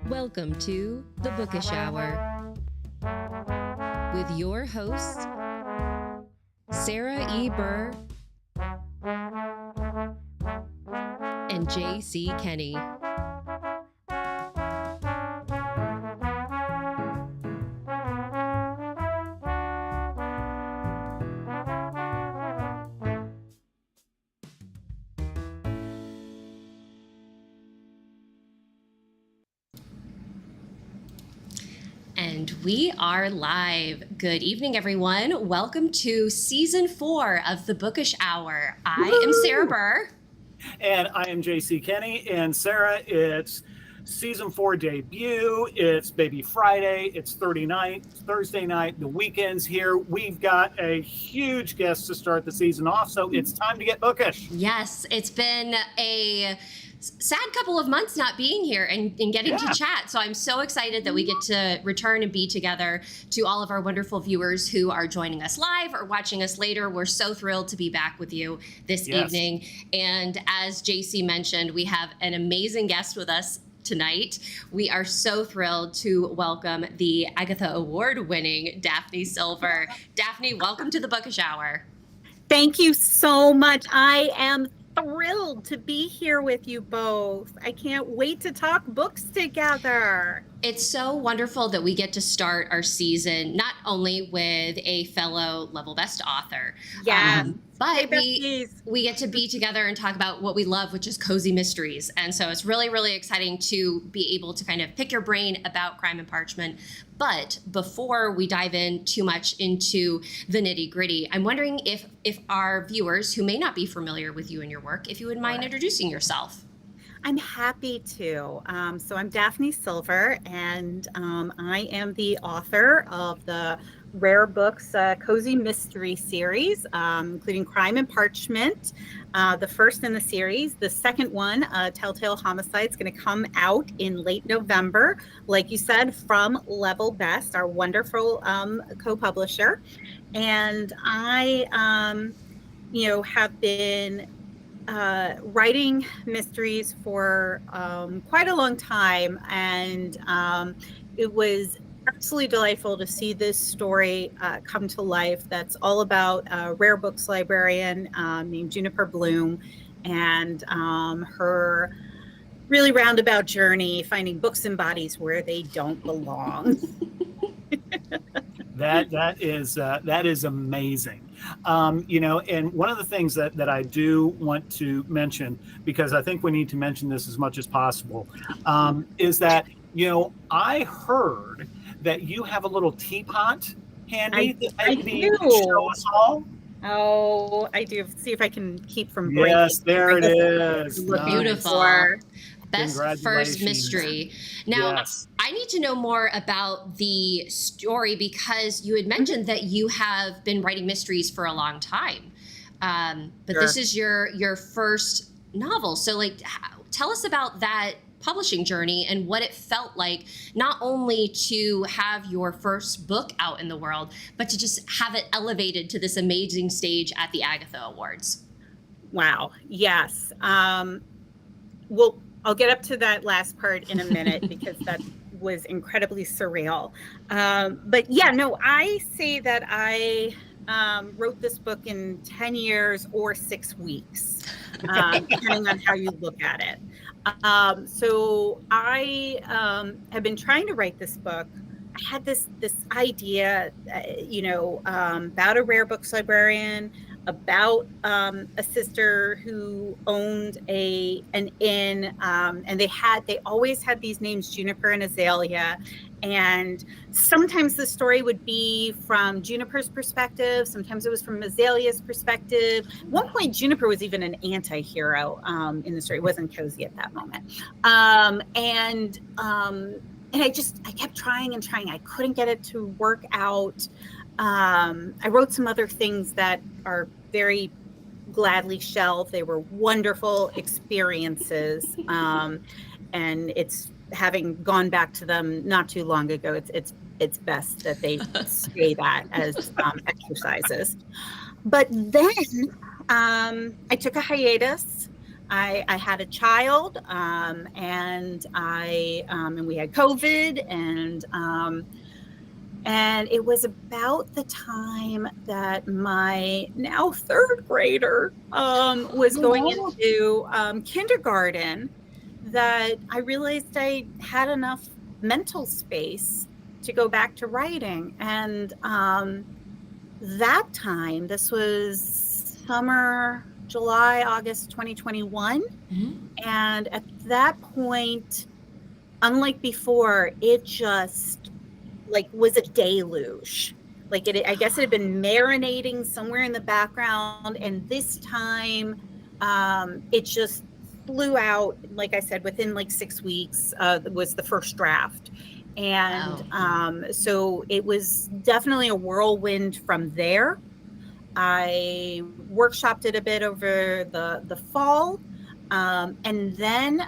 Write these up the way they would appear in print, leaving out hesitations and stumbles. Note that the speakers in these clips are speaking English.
Welcome to the Bookish Hour with your hosts, Sarah E. Burr and J.C. Kenney. And we are live. Good evening, everyone. Welcome to season 4 of the Bookish Hour. I am Sarah Burr. And I am J.C. Kenney. And Sarah, it's season 4 debut. It's Baby Friday. It's Thursday night. The weekend's here. We've got a huge guest to start the season off, so it's time to get bookish. Yes, it's been a sad couple of months not being here and getting to chat. So I'm so excited that we get to return and be together. To all of our wonderful viewers who are joining us live or watching us later, we're so thrilled to be back with you this evening. And as JC mentioned, we have an amazing guest with us tonight. We are so thrilled to welcome the Agatha Award-winning Daphne Silver. Daphne, welcome to the Bookish Hour. Thank you so much. I am thrilled to be here with you both. I can't wait to talk books together. It's so wonderful that we get to start our season not only with a fellow level best author, but we get to be together and talk about what we love, which is cozy mysteries. And so it's really, really exciting to be able to kind of pick your brain about Crime and Parchment. But before we dive in too much into the nitty gritty, I'm wondering if our viewers who may not be familiar with you and your work, if you would mind introducing yourself. I'm happy to. So I'm Daphne Silver, and I am the author of the Rare Books Cozy Mystery series, including Crime and Parchment, the first in the series. The second one, Telltale Homicide, is going to come out in late November, like you said, from Level Best, our wonderful co-publisher. And I, have been writing mysteries for quite a long time, and it was absolutely delightful to see this story come to life. That's all about a rare books librarian named Juniper Bloom and her really roundabout journey finding books and bodies where they don't belong. That is amazing. And one of the things that I do want to mention, because I think we need to mention this as much as possible, is that, I heard that you have a little teapot handy that maybe you can show us all. Oh, I do. See if I can keep from breaking. Yes, there it is. Beautiful. Best first mystery. Now, yes. I need to know more about the story because you had mentioned that you have been writing mysteries for a long time. But This is your first novel. So tell us about that publishing journey and what it felt like, not only to have your first book out in the world, but to just have it elevated to this amazing stage at the Agatha Awards. Wow. Yes. Well, I'll get up to that last part in a minute because that was incredibly surreal. I say that I wrote this book in 10 years or 6 weeks, depending on how you look at it. So I have been trying to write this book. I had this idea, about a rare books librarian, about a sister who owned an inn, and they always had these names, Juniper and Azalea. And sometimes the story would be from Juniper's perspective. Sometimes it was from Azalea's perspective. At one point, Juniper was even an anti-hero in the story. It wasn't cozy at that moment. And I kept trying and trying. I couldn't get it to work out. I wrote some other things that are very gladly shelved. They were wonderful experiences. And it's having gone back to them not too long ago, it's best that they say that as exercises. But then I took a hiatus. I had a child, and we had COVID, and it was about the time that my now third grader was going into kindergarten that I realized I had enough mental space to go back to writing. And that time, this was summer, July, August 2021. And at that point, unlike before, it just was a deluge. I guess it had been marinating somewhere in the background, and this time it just flew out. Like I said, within 6 weeks was the first draft. And so it was definitely a whirlwind from there. I workshopped it a bit over the fall. And then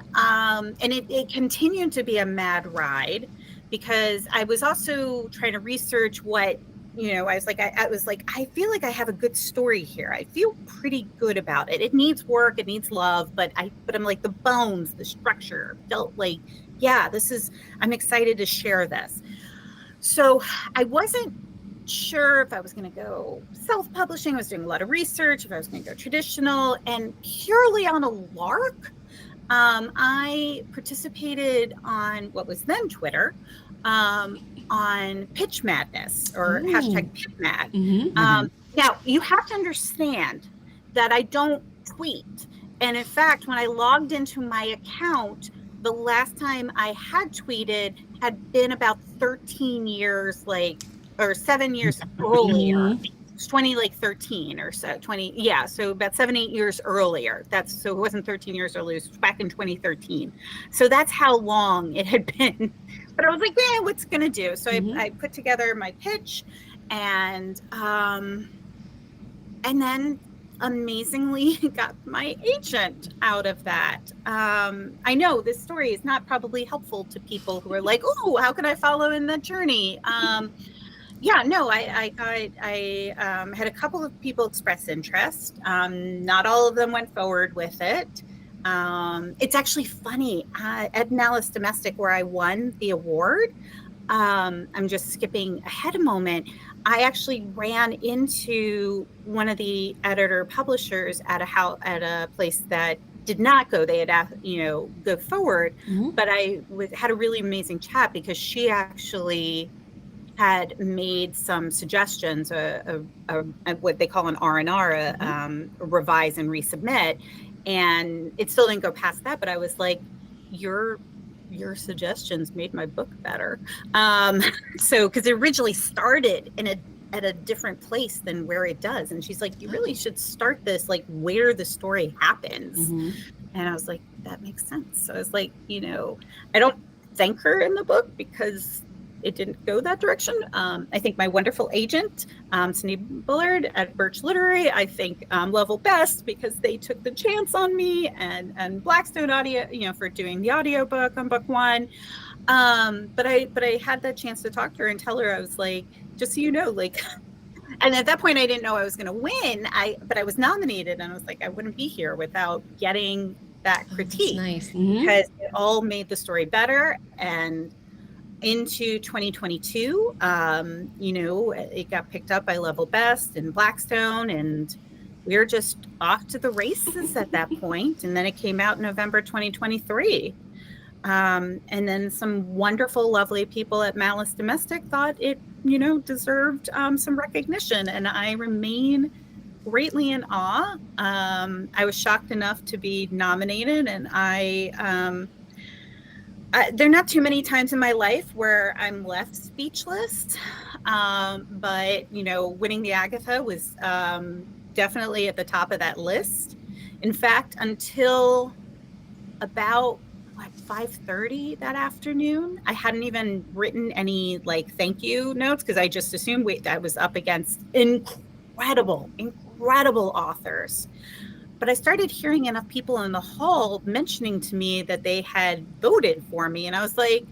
it continued to be a mad ride, because I was also trying to research what, I was like, I feel like I have a good story here. I feel pretty good about it. It needs work, it needs love, but I'm like, the bones, the structure felt like, yeah, I'm excited to share this. So I wasn't sure if I was going to go self-publishing. I was doing a lot of research, if I was going to go traditional, and purely on a lark, I participated on what was then Twitter, on Pitch Madness, or hashtag PitchMad. Now, you have to understand that I don't tweet. And in fact, when I logged into my account, the last time I had tweeted had been about 13 years, or 7 years earlier. It's 2013 or so, 20, yeah. So about 7-8 years earlier. So it wasn't 13 years earlier, it was back in 2013. So that's how long it had been. But I was like, yeah, what's gonna do? So I put together my pitch, and then amazingly got my agent out of that. I know this story is not probably helpful to people who are like, oh, how can I follow in that journey? Yeah, no, I had a couple of people express interest. Not all of them went forward with it. It's actually funny. At Alice Domestic, where I won the award, I'm just skipping ahead a moment. I actually ran into one of the editor publishers at a place that did not go. They had, go forward, but I had a really amazing chat, because she actually had made some suggestions, what they call an R&R, a revise and resubmit, and it still didn't go past that. But I was like, your suggestions made my book better. So, because it originally started at a different place than where it does, and she's like, you really should start this where the story happens. And I was like, that makes sense. So I was like, I don't thank her in the book because it didn't go that direction. I think my wonderful agent, Cindy Bullard at Birch Literary, I think level best, because they took the chance on me, and Blackstone Audio, for doing the audiobook on book one. But I had that chance to talk to her and tell her, I was like, just so you know, and at that point I didn't know I was going to win. But I was nominated, and I was like, I wouldn't be here without getting that critique. Nice. Because it all made the story better. And into 2022, it got picked up by Level Best and Blackstone, and we were just off to the races at that point. And then it came out in November 2023. And then some wonderful, lovely people at Malice Domestic thought it, deserved some recognition. And I remain greatly in awe. I was shocked enough to be nominated, and there are not too many times in my life where I'm left speechless, but winning the Agatha was definitely at the top of that list. In fact, until about 5:30 that afternoon, I hadn't even written any thank you notes, because I just assumed I was up against incredible authors. But I started hearing enough people in the hall mentioning to me that they had voted for me. And I was like,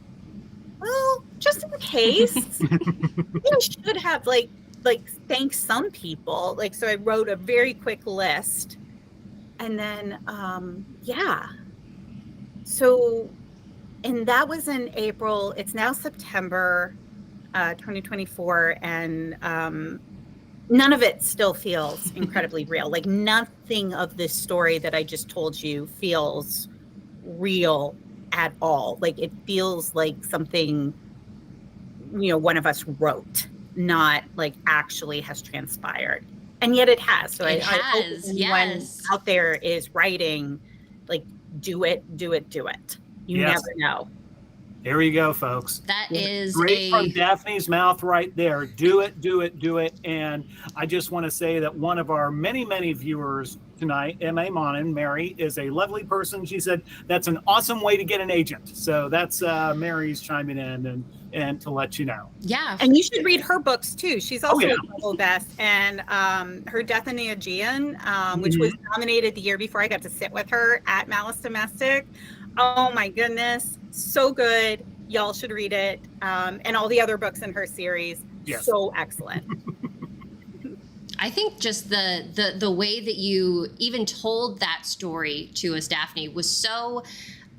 well, just in case, you should have thanked some people. So I wrote a very quick list. And then, so, and that was in April. It's now September 2024, and none of it still feels incredibly real. Like nothing of this story that I just told you feels real at all. Like it feels like something, one of us wrote, not like actually has transpired. And yet it has. So I hope anyone out there is writing, like, do it. You never know. There you go, folks. That is great from Daphne's mouth right there. Do it. And I just want to say that one of our many, many viewers tonight, M.A. Monin, Mary, is a lovely person. She said that's an awesome way to get an agent. So that's Mary's chiming in and to let you know. Yeah. And you should read her books too. She's also a novel best. And her Death in the Aegean, which was nominated the year before I got to sit with her at Malice Domestic. Oh my goodness. So good. Y'all should read it. And all the other books in her series. Yes. So excellent. I think just the way that you even told that story to us, Daphne, was so,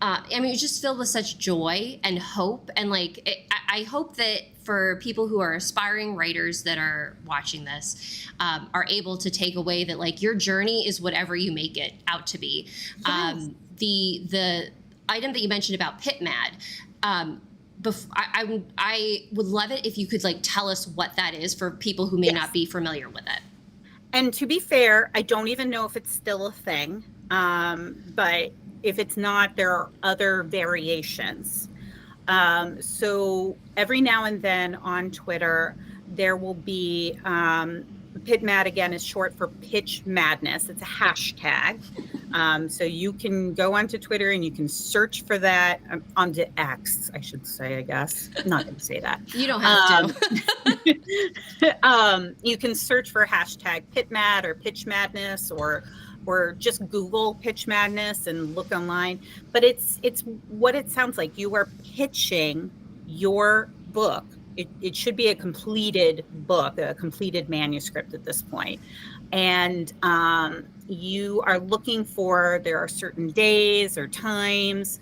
it just filled with such joy and hope. And I hope that for people who are aspiring writers that are watching this, are able to take away that your journey is whatever you make it out to be. Yes. The item that you mentioned about Pit Mad, I would love it if you could tell us what that is for people who may not be familiar with it. And to be fair, I don't even know if it's still a thing. But if it's not, there are other variations. So every now and then on Twitter, there will be Pit Mad, again, is short for Pitch Madness. It's a hashtag. So you can go onto Twitter and you can search for that, onto X, I should say, I guess. I'm not going to say that. You don't have to. You can search for hashtag Pit Mad or Pitch Madness, or just Google Pitch Madness and look online. But it's what it sounds like. You are pitching your book. It should be a completed book, a completed manuscript at this point. And you are looking for, there are certain days or times.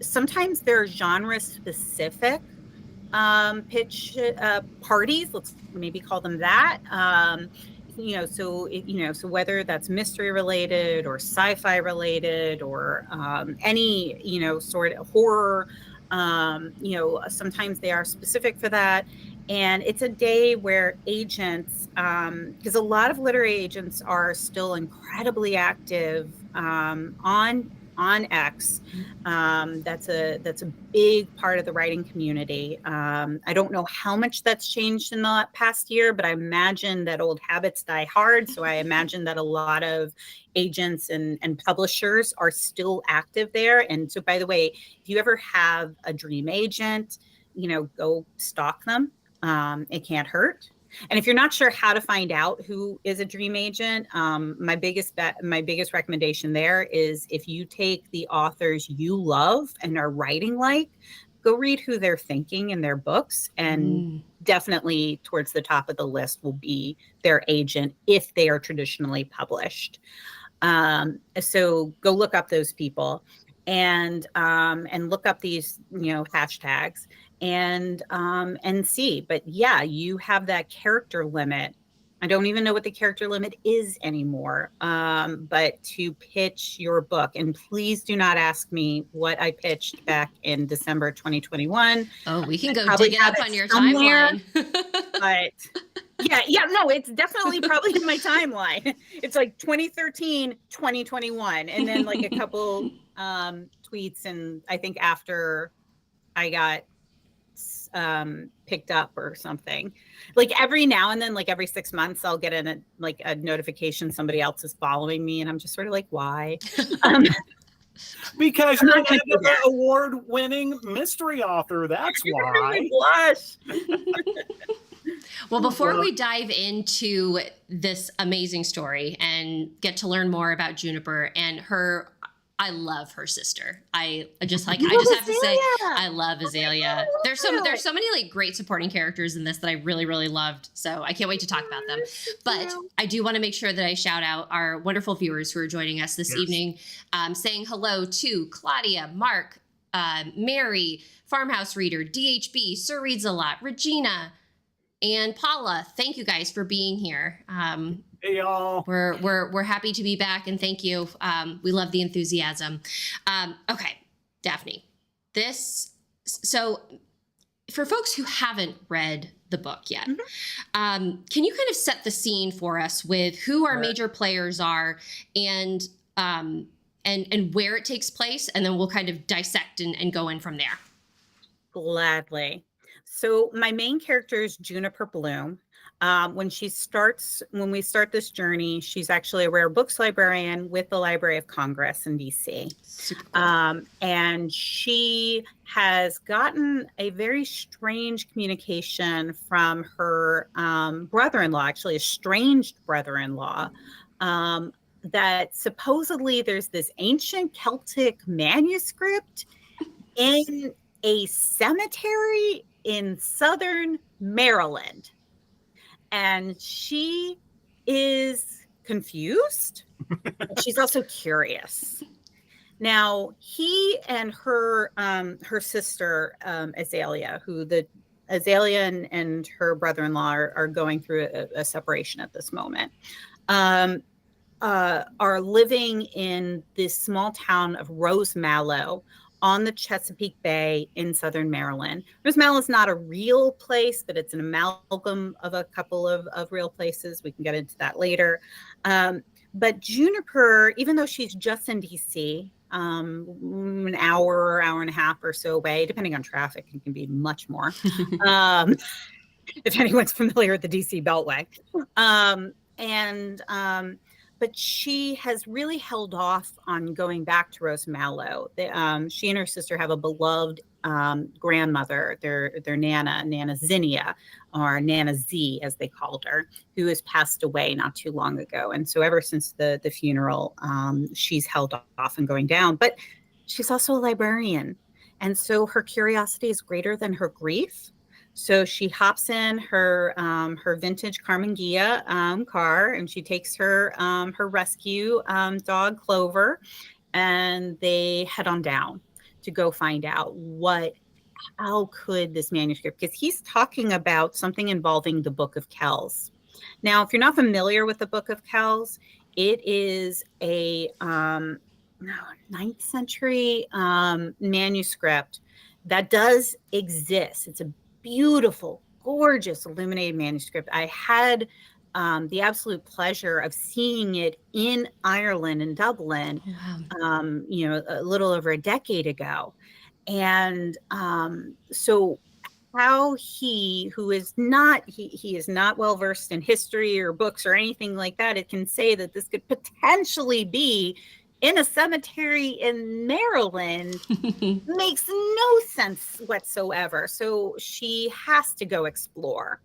Sometimes there are genre specific pitch parties, let's maybe call them that. So whether that's mystery related or sci-fi related or any, sort of horror, sometimes they are specific for that. And it's a day where agents, because a lot of literary agents are still incredibly active on X. That's a big part of the writing community. I don't know how much that's changed in the past year, but I imagine that old habits die hard. So I imagine that a lot of agents and publishers are still active there. And so, by the way, if you ever have a dream agent, go stalk them. It can't hurt. And if you're not sure how to find out who is a dream agent, my biggest recommendation there is, if you take the authors you love and are writing go read who they're thinking in their books, and definitely towards the top of the list will be their agent if they are traditionally published. So go look up those people and look up these, hashtags. And see, but yeah, you have that character limit. I don't even know what the character limit is anymore. But to pitch your book, and please do not ask me what I pitched back in December 2021. Oh, we can go dig it up on your timeline. But no, it's definitely probably in my timeline. It's 2013, 2021, and then a couple tweets, and I think after I got picked up or something. Every now and then, every 6 months, I'll get a notification somebody else is following me, and I'm just sort of why? Because you're an award-winning mystery author. That's why. Blush. Well, before we dive into this amazing story and get to learn more about Juniper and her I love her sister. I just have to say, I love Azalea. There's so many like great supporting characters in this that I really, really loved. So I can't wait to talk about them. But I do want to make sure that I shout out our wonderful viewers who are joining us this evening, saying hello to Claudia, Mark, Mary, Farmhouse Reader, DHB, Sir Reads a Lot, Regina, and Paula. Thank you guys for being here. Hey y'all. We're happy to be back, and thank you. We love the enthusiasm. Okay, Daphne. So for folks who haven't read the book yet, can you kind of set the scene for us with who our major players are and where it takes place, and then we'll kind of dissect and go in from there. Gladly. So my main character is Juniper Bloom. When we start this journey, she's actually a rare books librarian with the Library of Congress in DC. Super cool. And she has gotten a very strange communication from her brother-in-law, actually estranged brother-in-law, that supposedly there's this ancient Celtic manuscript in a cemetery in southern Maryland. And she is confused. She's also curious. Now, he and her sister, Azalea, Azalea and her brother-in-law are going through a separation at this moment, are living in this small town of Rosemallow on the Chesapeake Bay in southern Maryland. Rosemallow is not a real place, but it's an amalgam of a couple of real places. We can get into that later. But Juniper, even though she's just in DC, an hour and a half or so away, depending on traffic, it can be much more. If anyone's familiar with the DC Beltway. But she has really held off on going back to Rosemallow. She and her sister have a beloved grandmother, their Nana Zinnia, or Nana Z, as they called her, who has passed away not too long ago. And so ever since the funeral, she's held off on going down. But she's also a librarian. And so her curiosity is greater than her grief. So she hops in her vintage Carmen Ghia car, and she takes her rescue dog Clover, and they head on down to go find out how could this manuscript, because he's talking about something involving the Book of Kells. Now, if you're not familiar with the Book of Kells, it is a 9th century manuscript that does exist. It's a beautiful, gorgeous, illuminated manuscript. I had the absolute pleasure of seeing it in Ireland, in Dublin, a little over a decade ago. And so how he is not well versed in history or books or anything like that, it can say that this could potentially be in a cemetery in Maryland makes no sense whatsoever. So she has to go explore.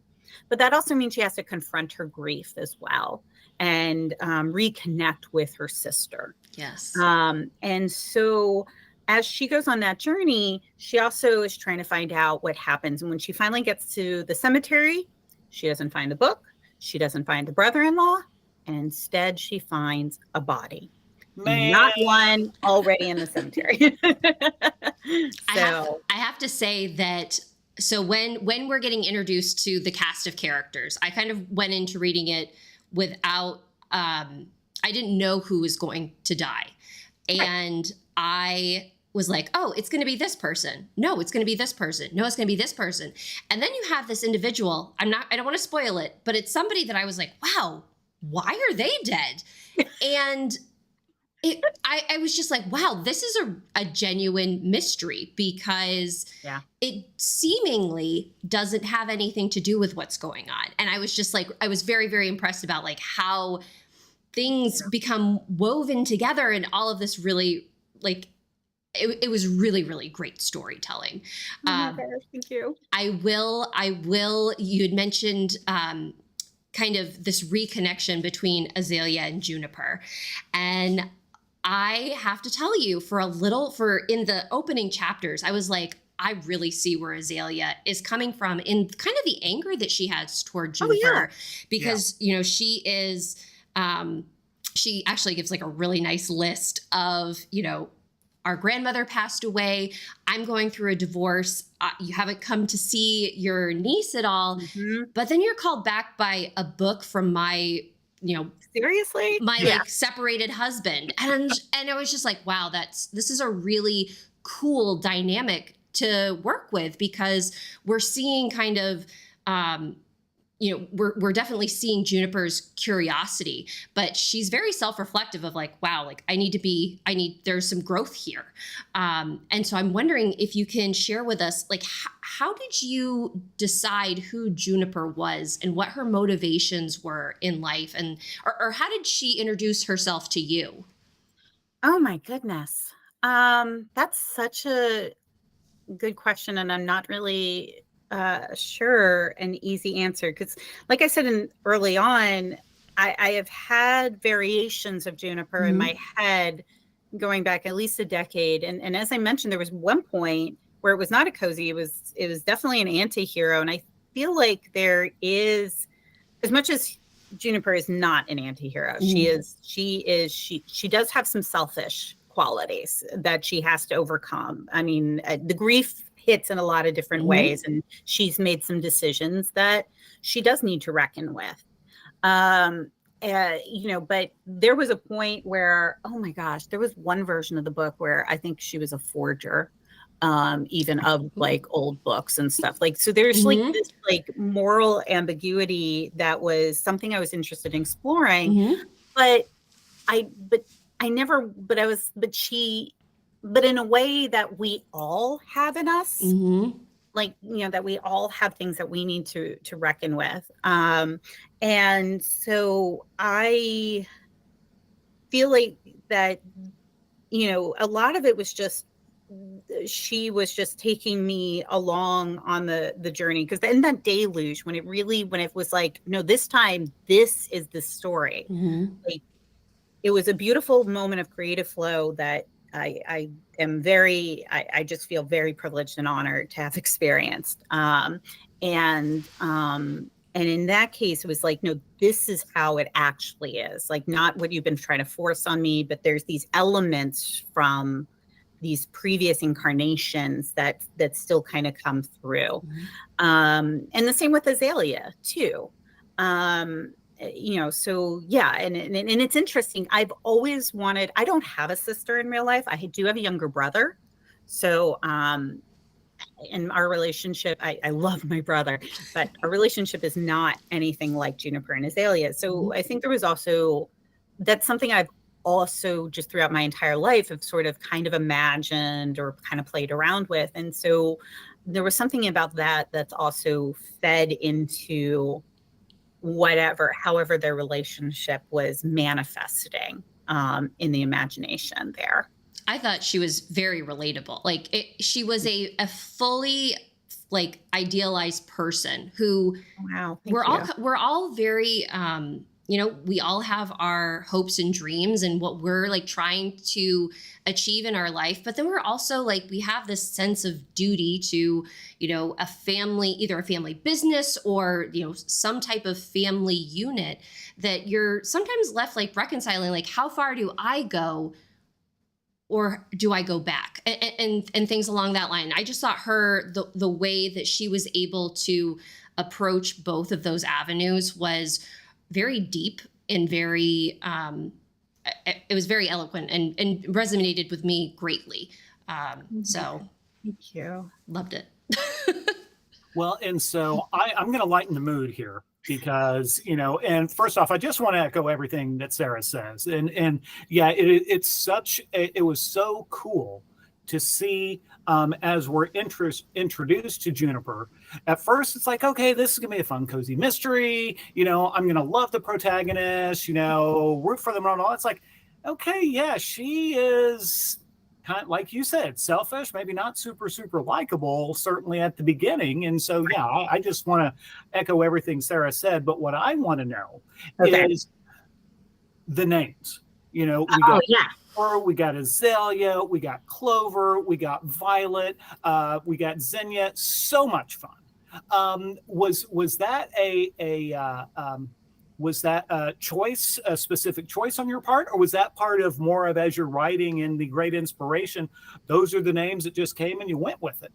But that also means she has to confront her grief as well and reconnect with her sister. Yes. And so as she goes on that journey, she also is trying to find out what happens. And when she finally gets to the cemetery, she doesn't find the book. She doesn't find the brother-in-law. And instead, she finds a body. Man. Not one already in the cemetery. I have to say that, so when we're getting introduced to the cast of characters, I kind of went into reading it without, I didn't know who was going to die. And I was like, oh, it's going to be this person. No, it's going to be this person. No, it's going to be this person. And then you have this individual, I don't want to spoil it, but it's somebody that I was like, wow, why are they dead? And I was just like, wow, this is a genuine mystery, because it seemingly doesn't have anything to do with what's going on. And I was just like, I was very, very impressed about like how things become woven together, and all of this really like, it was really, really great storytelling. Oh my gosh, thank you. I will, you had mentioned kind of this reconnection between Azalea and Juniper. And I have to tell you, for in the opening chapters, I was like, I really see where Azalea is coming from in kind of the anger that she has toward Juniper, because, she is, she actually gives like a really nice list of, our grandmother passed away. I'm going through a divorce. You haven't come to see your niece at all. Mm-hmm. But then you're called back by a book from my, seriously, my like separated husband. And it was just like, wow, this is a really cool dynamic to work with, because we're seeing kind of, we're definitely seeing Juniper's curiosity, but she's very self-reflective of like, wow, like there's some growth here. And so I'm wondering if you can share with us, like, how did you decide who Juniper was and what her motivations were in life, or how did she introduce herself to you? Oh my goodness. That's such a good question. And I'm not really sure an easy answer, because like I said early on, I have had variations of Juniper in my head going back at least a decade. And as I mentioned, there was one point where it was not a cozy, it was definitely an anti-hero. And I feel like there is, as much as Juniper is not an anti-hero, she does have some selfish qualities that she has to overcome. I mean, the grief hits in a lot of different ways, and she's made some decisions that she does need to reckon with. But there was a point where, oh my gosh, there was one version of the book where I think she was a forger, even of like old books and stuff. Like, so there's like this like moral ambiguity that was something I was interested in exploring, but in a way that we all have in us, like, that we all have things that we need to reckon with. And so I feel like that, a lot of it was just, she was just taking me along on the journey. Because in that deluge, when it was like, no, this time, this is the story. Like, it was a beautiful moment of creative flow that I just feel very privileged and honored to have experienced. And in that case, it was like, no, this is how it actually is. Like, not what you've been trying to force on me, but there's these elements from these previous incarnations that still kind of come through. And the same with Azalea too. So yeah, and it's interesting. I've always wanted, I don't have a sister in real life. I do have a younger brother. So, in our relationship, I love my brother, but our relationship is not anything like Juniper and Azalea. So I think that's something I've also just throughout my entire life have sort of kind of imagined or kind of played around with. And so there was something about that that's also fed into however their relationship was manifesting in the imagination there. I thought she was very relatable. Like, she was a fully like idealized person who we're all very, we all have our hopes and dreams and what we're like trying to achieve in our life. But then we're also like, we have this sense of duty to, a family, either a family business or, some type of family unit that you're sometimes left like reconciling, like, how far do I go? Or do I go back? And things along that line. I just thought the way that she was able to approach both of those avenues was very deep and very, it was very eloquent and resonated with me greatly. So thank you. Loved it. Well, and so I'm going to lighten the mood here because, and first off, I just want to echo everything that Sarah says. And yeah, it was so cool to see as we're introduced to Juniper. At first, it's like, okay, this is going to be a fun, cozy mystery. I'm going to love the protagonist, root for them and all. It's like, okay, yeah, she is kind of, like you said, selfish, maybe not super, super likable, certainly at the beginning. And so, yeah, I just want to echo everything Sarah said. But what I want to know is the names. We got Clover, we got azalea, we got clover, we got violet, we got zinnia. So much fun. Was that was that a choice, a specific choice on your part, or was that part of more of, as you're writing and the great inspiration, those are the names that just came and you went with it?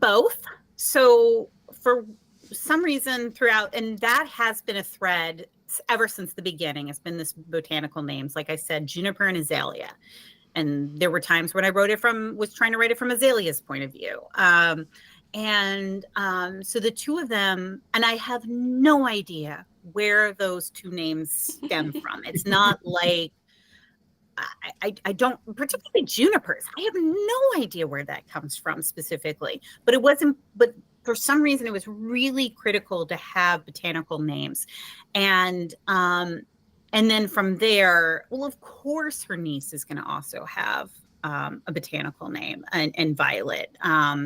Both. So for some reason throughout, and that has been a thread ever since the beginning, it's been this botanical names. Like I said, juniper and azalea. And there were times when I was trying to write it from azalea's point of view. So the two of them, and I have no idea where those two names stem from. It's not like, I don't, particularly junipers. I have no idea where that comes from specifically, but for some reason it was really critical to have botanical names. And then from there, well, of course her niece is going to also have a botanical name, and Violet.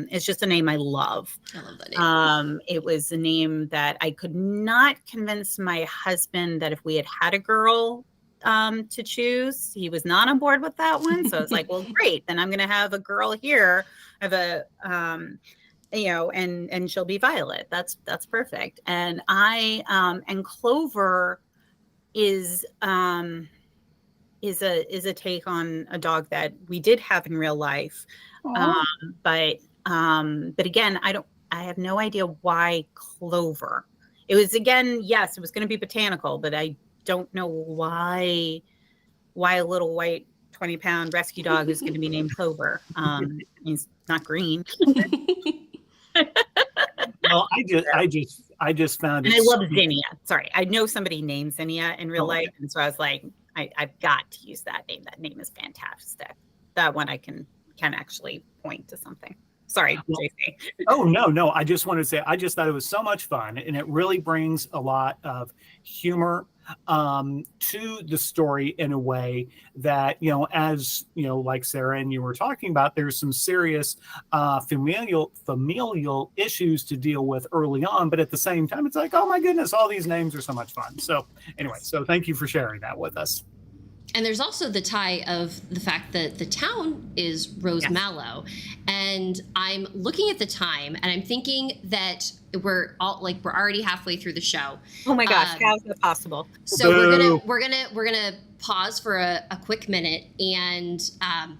It's just a name I love. I love that name. It was a name that I could not convince my husband that if we had a girl to choose, he was not on board with that one. So I was like, well, great, then I'm going to have a girl here. I have a, and she'll be Violet. That's perfect. And and Clover is a take on a dog that we did have in real life. But again, I have no idea why Clover. It was, again, yes, it was going to be botanical, but I don't know why a little white 20-pound rescue dog is going to be named Clover. He's not green. Well, I just found it. And I love Zinnia. Sorry, I know somebody named Zinnia in real life, and so I was like, I've got to use that name. That name is fantastic. That one I can actually point to something. Sorry, JC. Oh, no. I just wanted to say, I just thought it was so much fun, and it really brings a lot of humor to the story in a way that, as like Sarah and you were talking about, there's some serious familial issues to deal with early on, but at the same time, it's like, oh my goodness, all these names are so much fun. So anyway, thank you for sharing that with us. And there's also the tie of the fact that the town is Rose Mallow. And I'm looking at the time and I'm thinking that we're already halfway through the show. Oh my gosh, how is that possible? So we're gonna pause for a quick minute, and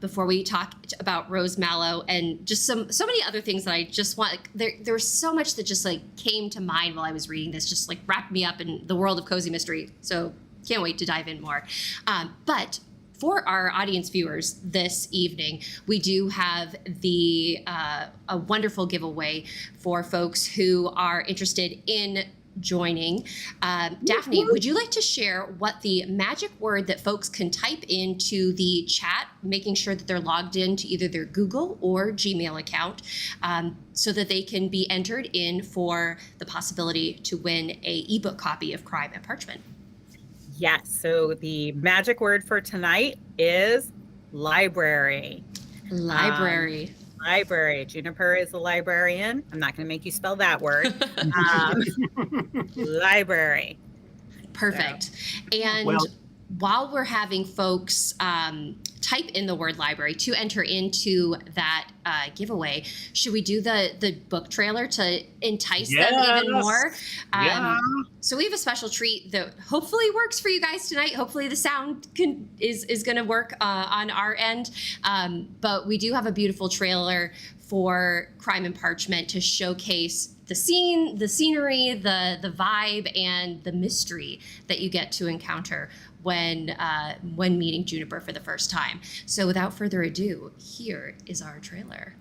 before we talk about Rose Mallow and just so many other things that I just want. There was so much that just came to mind while I was reading this, just wrapped me up in the world of cozy mystery. So can't wait to dive in more. But for our audience viewers this evening, we do have a wonderful giveaway for folks who are interested in joining. Daphne, would you like to share what the magic word that folks can type into the chat, making sure that they're logged into either their Google or Gmail account, so that they can be entered in for the possibility to win a ebook copy of Crime and Parchment? Yes. So the magic word for tonight is library. Library. Library. Juniper is a librarian. I'm not going to make you spell that word. Library. Perfect. And while we're having folks type in the word library to enter into that giveaway, should we do the book trailer to entice them even more? So we have a special treat that hopefully works for you guys tonight. Hopefully the sound is going to work on our end. But we do have a beautiful trailer for Crime and Parchment to showcase the scenery, the vibe, and the mystery that you get to encounter when meeting Juniper for the first time. So without further ado, here is our trailer.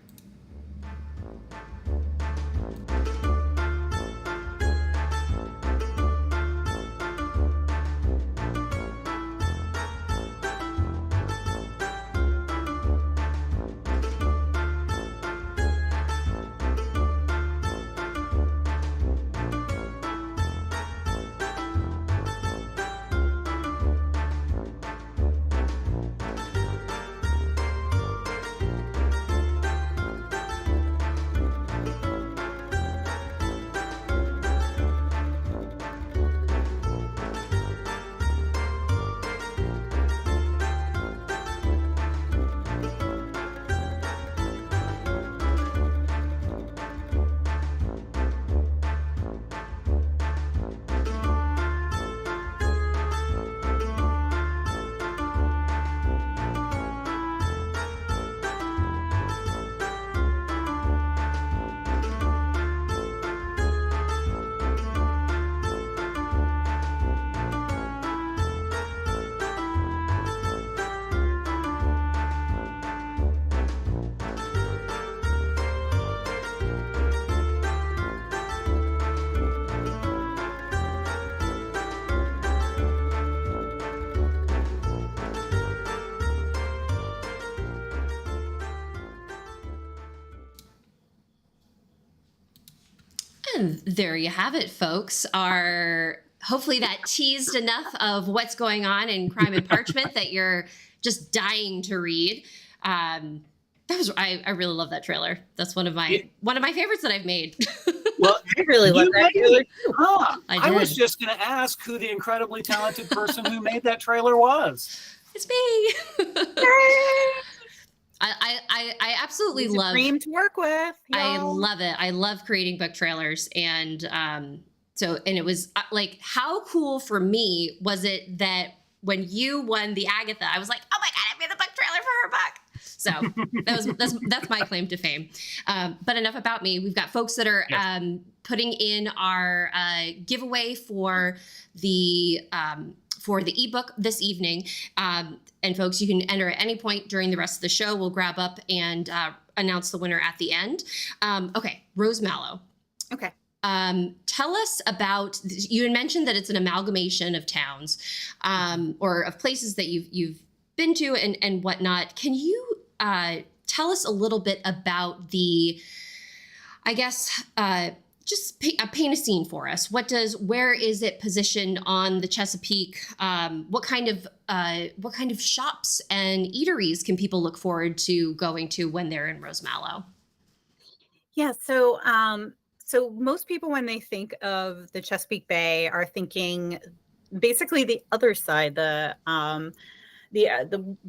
And there you have it, folks. Hopefully that teased enough of what's going on in Crime and Parchment that you're just dying to read. I really love that trailer. That's one of my favorites that I've made. Well, I really love that trailer. I was just going to ask who the incredibly talented person who made that trailer was. It's me. I absolutely love. Dream to work with. Y'all. I love it. I love creating book trailers, and it was like, how cool for me was it that when you won the Agatha, I was like, oh my God, I made the book trailer for her book. So that's my claim to fame. But enough about me. We've got folks that are putting in our giveaway for the ebook this evening. And folks, you can enter at any point during the rest of the show. We'll grab up and announce the winner at the end. Okay, Rose Mallow. Okay. Tell us about, you had mentioned that it's an amalgamation of towns or of places that you've been to and whatnot. Can you tell us a little bit about the, I guess, just paint a scene for us. Where is it positioned on the Chesapeake? What kind of shops and eateries can people look forward to going to when they're in Rosemallow? Yeah, so most people, when they think of the Chesapeake Bay, are thinking basically the other side, the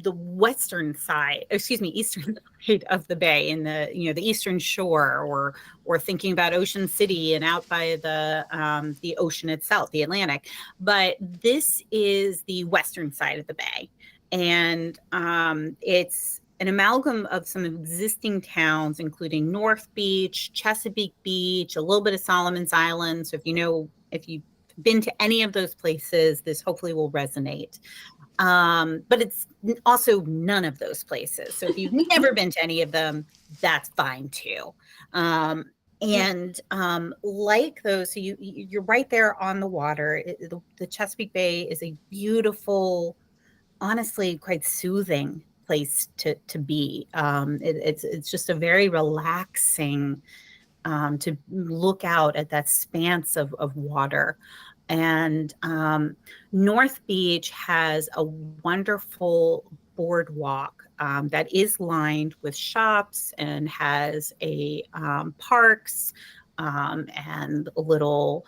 western side, eastern side of the bay, in the eastern shore, or thinking about Ocean City and out by the ocean itself, the Atlantic. But this is the western side of the bay, and it's an amalgam of some existing towns, including North Beach, Chesapeake Beach, a little bit of Solomon's Island. So if you've been to any of those places, this hopefully will resonate. But it's also none of those places. So if you've never been to any of them, that's fine too. Like those, so you're right there on the water. The Chesapeake Bay is a beautiful, honestly, quite soothing place to be. It's just a very relaxing to look out at that expanse of water. And North Beach has a wonderful boardwalk that is lined with shops and has a parks and a little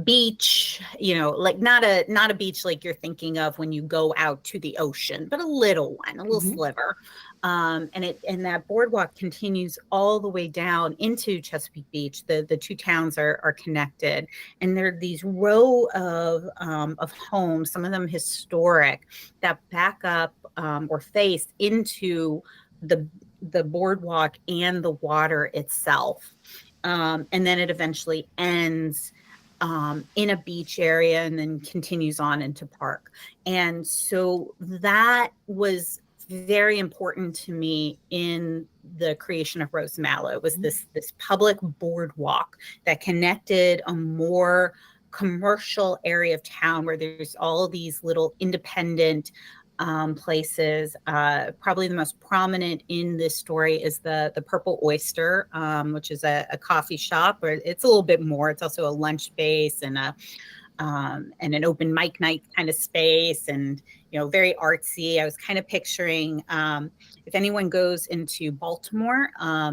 beach, like not a beach like you're thinking of when you go out to the ocean, but a little one, a little sliver. And that boardwalk continues all the way down into Chesapeake Beach. The two towns are connected, and there are these row of homes, some of them historic, that back up or face into the boardwalk and the water itself. And then it eventually ends in a beach area and then continues on into park. And so that was very important to me in the creation of Rosemallow. It was this public boardwalk that connected a more commercial area of town where there's all these little independent places. Probably the most prominent in this story is the Purple Oyster, which is a coffee shop, or it's a little bit more. It's also a lunch space and an open mic night kind of space, and very artsy. I was kind of picturing if anyone goes into Baltimore,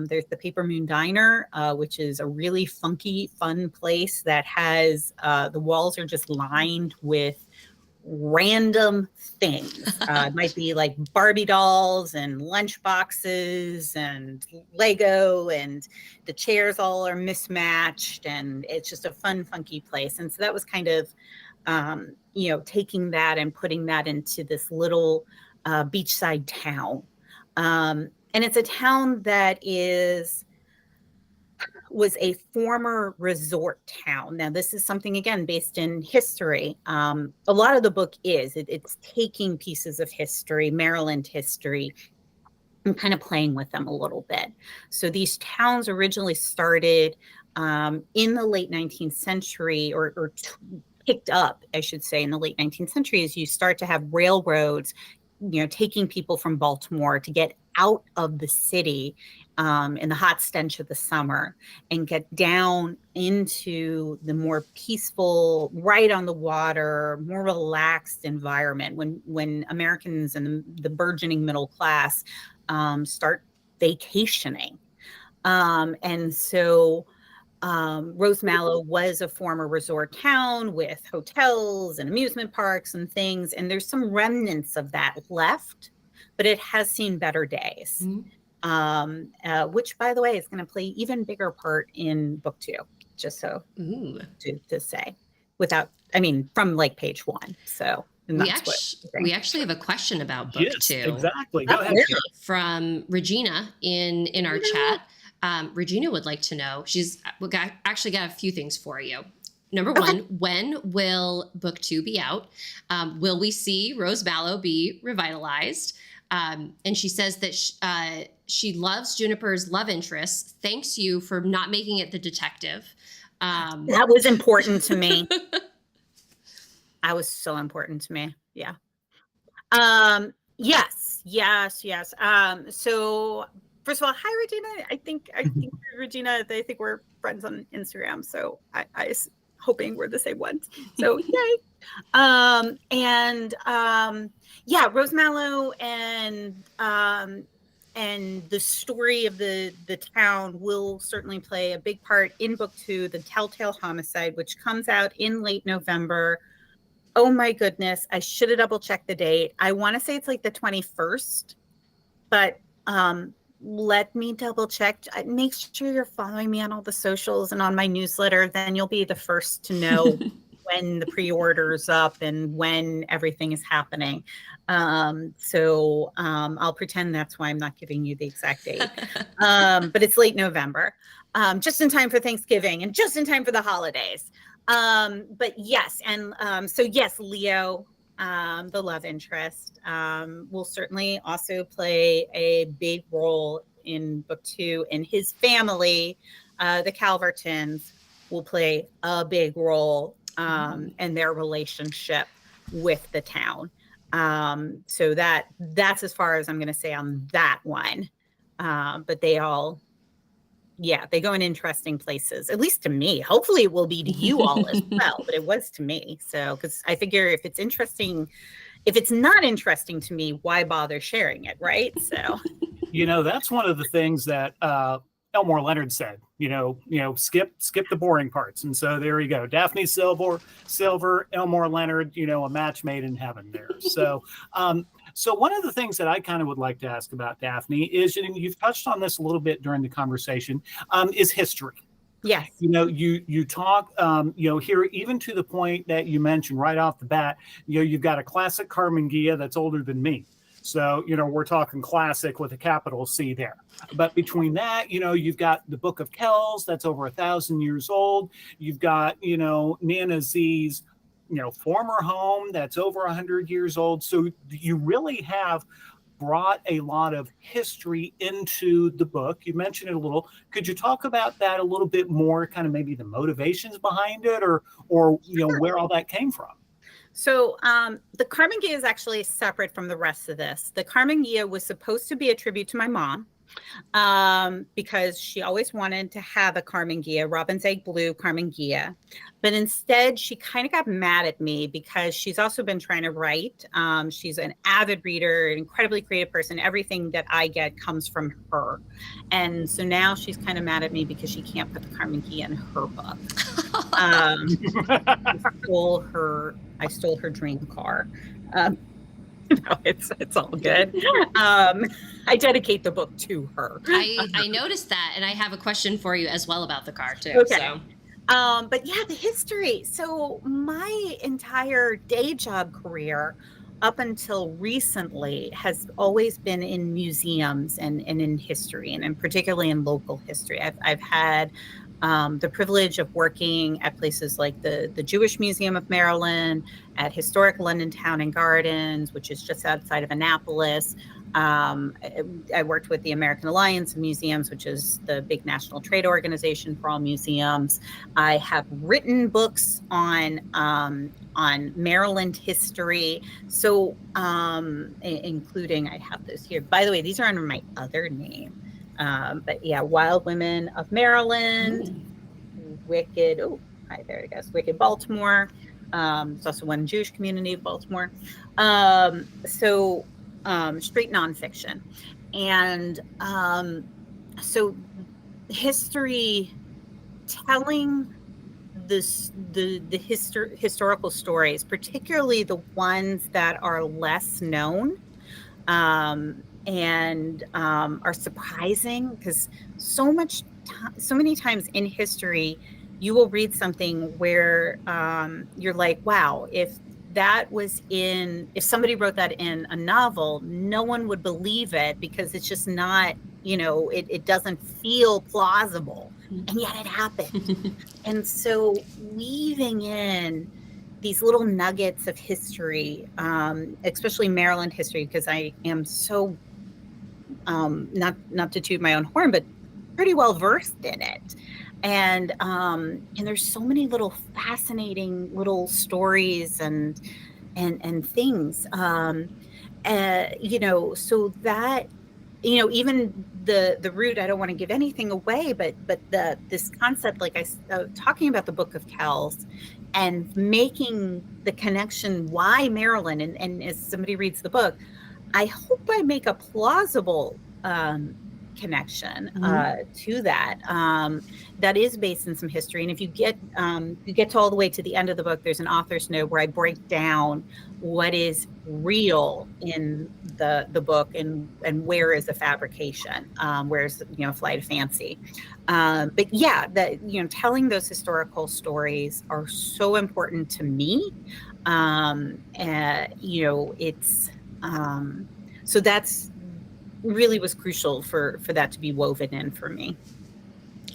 there's the Paper Moon Diner, which is a really funky, fun place that has the walls are just lined with random things. It might be like Barbie dolls and lunch boxes and Lego, and the chairs all are mismatched, and it's just a fun, funky place. And so that was kind of, taking that and putting that into this little beachside town. And it's a town that was a former resort town. Now, this is something, again, based in history. A lot of the book it's taking pieces of history, Maryland history, and kind of playing with them a little bit. So these towns originally started in the late 19th century, or picked up, I should say, in the late 19th century, as you start to have railroads, taking people from Baltimore to get out of the city in the hot stench of the summer and get down into the more peaceful, right on the water, more relaxed environment when Americans and the burgeoning middle class start vacationing. And so Rosemallow was a former resort town with hotels and amusement parks and things, and there's some remnants of that left, but it has seen better days. Which, by the way, is going to play even bigger part in book 2, just so to say, from like page 1. So we actually have a question about book 2. Exactly. Go ahead. From Regina in our chat. Regina would like to know, actually got a few things for you. Number one, when will book 2 be out? Will we see Rosemallow be revitalized? And she says that she loves Juniper's love interest. Thanks you for not making it the detective. That was important to me. That was so important to me. Yeah. Yes. So first of all, hi, Regina. I think Regina, I think we're friends on Instagram. So I hoping we're the same ones. So yay. Rosemallow and the story of the town will certainly play a big part in book 2, The Telltale Homicide, which comes out in late November. Oh my goodness. I should have double checked the date. I want to say it's like the 21st, but let me double check. Make sure you're following me on all the socials and on my newsletter. Then you'll be the first to know when the pre-order's up and when everything is happening. So I'll pretend that's why I'm not giving you the exact date. But it's late November, just in time for Thanksgiving and just in time for the holidays. But yes, and so yes, Leo, the love interest, will certainly also play a big role in book 2, and his family, the Calvertons, will play a big role in their relationship with the town. So that's as far as I'm going to say on that one. But they all, they go in interesting places, at least to me. Hopefully it will be to you all as well, but it was to me. So, because I figure if it's not interesting to me, why bother sharing it, right? So, that's one of the things that Elmore Leonard said, skip the boring parts. And so there you go. Daphne Silver, Elmore Leonard, a match made in heaven there. So, so one of the things that I kind of would like to ask about Daphne is, you've touched on this a little bit during the conversation, is history. Yes. You talk, here, even to the point that you mentioned right off the bat, you've got a classic Carmen Gia that's older than me. So, we're talking classic with a capital C there. But between that, you've got the Book of Kells that's over 1,000 years old. You've got, Nana Z's, former home that's over 100 years old. So you really have brought a lot of history into the book. You mentioned it a little. Could you talk about that a little bit more, kind of maybe the motivations behind it or where all that came from? So the Carmen Gia is actually separate from the rest of this. The Carmen Gia was supposed to be a tribute to my mom because she always wanted to have a Carmen Gia, Robin's Egg Blue Carmen Gia. But instead, she kind of got mad at me because she's also been trying to write. She's an avid reader, an incredibly creative person. Everything that I get comes from her. And so now she's kind of mad at me because she can't put the Carmen Gia in her book. I stole her dream car. No, it's all good. I dedicate the book to her. I noticed that, and I have a question for you as well about the car too. Okay. So. But yeah, the history. So my entire day job career up until recently has always been in museums and in history, and particularly in local history. I've had the privilege of working at places like the Jewish Museum of Maryland, at historic London Town and Gardens, which is just outside of Annapolis. I worked with the American Alliance of Museums, which is the big national trade organization for all museums. I have written books on Maryland history. So, including, I have those here. By the way, these are under my other name. But yeah, Wild Women of Maryland, Wicked, oh, hi, there it goes, Wicked Baltimore. There's also one Jewish community of Baltimore. Straight nonfiction. And so history, telling the historical stories, particularly the ones that are less known, and are surprising, because so many times in history you will read something where you're like, wow, if somebody wrote that in a novel, no one would believe it, because it's just not, it doesn't feel plausible, and yet it happened. And so weaving in these little nuggets of history, especially Maryland history, because I am so not to toot my own horn, but pretty well versed in it. And there's so many little fascinating little stories and things, so that, even the root, I don't want to give anything away, but this concept, like talking about the Book of Kells and making the connection, why Maryland, and as somebody reads the book, I hope I make a plausible connection to that is based in some history. And if you get to all the way to the end of the book, there's an author's note where I break down what is real in the book and where is the fabrication, where's a flight of fancy. But yeah, telling those historical stories are so important to me. It's so that's really was crucial for that to be woven in for me.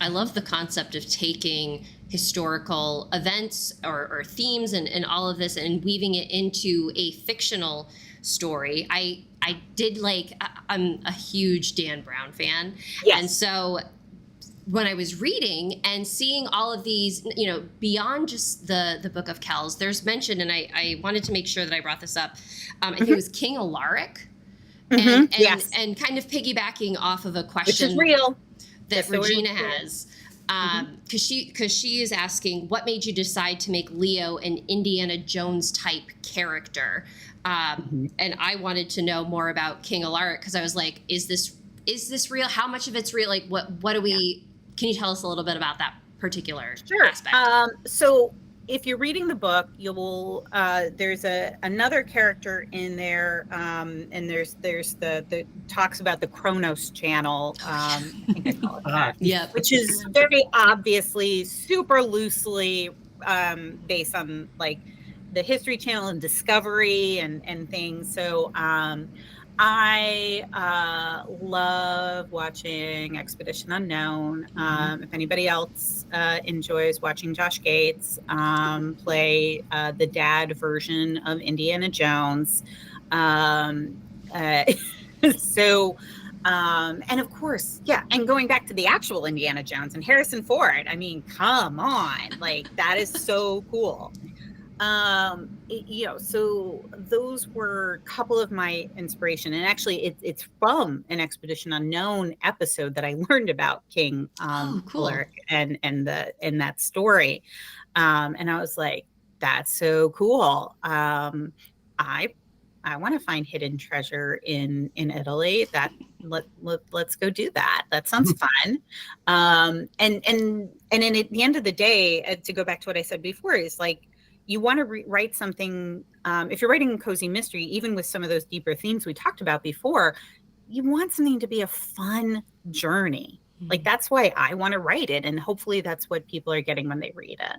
I love the concept of taking historical events or themes and all of this and weaving it into a fictional story. I did I'm a huge Dan Brown fan. Yes. And so when I was reading and seeing all of these, beyond just the Book of Kells, there's mention, and I wanted to make sure that I brought this up. I think it was King Alaric. And and kind of piggybacking off of a question, which is real, that Regina has, because she is asking, what made you decide to make Leo an Indiana Jones type character? And I wanted to know more about King Alaric, because I was like, is this real? How much of it's real? Like, what do we? Can you tell us a little bit about that particular aspect? So if you're reading the book, you will there's another character in there, and there's the talks about the Kronos channel, I think I call it that, which is very obviously super loosely based on like the History Channel and Discovery and things. So I love watching Expedition Unknown. If anybody else enjoys watching Josh Gates play the dad version of Indiana Jones. And of course, and going back to the actual Indiana Jones and Harrison Ford, I mean, come on, like that is so cool. So those were a couple of my inspiration, and actually it's from an Expedition Unknown episode that I learned about King Alaric and that story. And I was like, that's so cool. I want to find hidden treasure in Italy. Let's go do that. That sounds fun. And then at the end of the day, to go back to what I said before, is like, you want to write something, if you're writing a cozy mystery, even with some of those deeper themes we talked about before, you want something to be a fun journey. Like, that's why I want to write it. And hopefully that's what people are getting when they read it.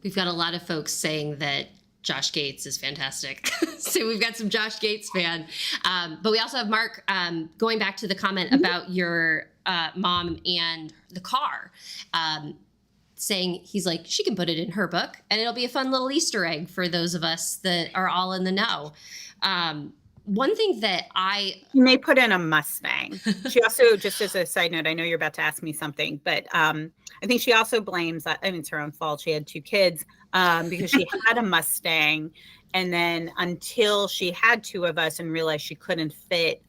We've got a lot of folks saying that Josh Gates is fantastic. So we've got some Josh Gates fan. But we also have Mark, going back to the comment about your mom and the car, saying he's like, she can put it in her book and it'll be a fun little Easter egg for those of us that are all in the know. One thing that You may put in a Mustang. She also, just as a side note, I know you're about to ask me something, but I think she also blames, it's her own fault. She had 2 kids because she had a Mustang. And then until she had 2 of us and realized she couldn't fit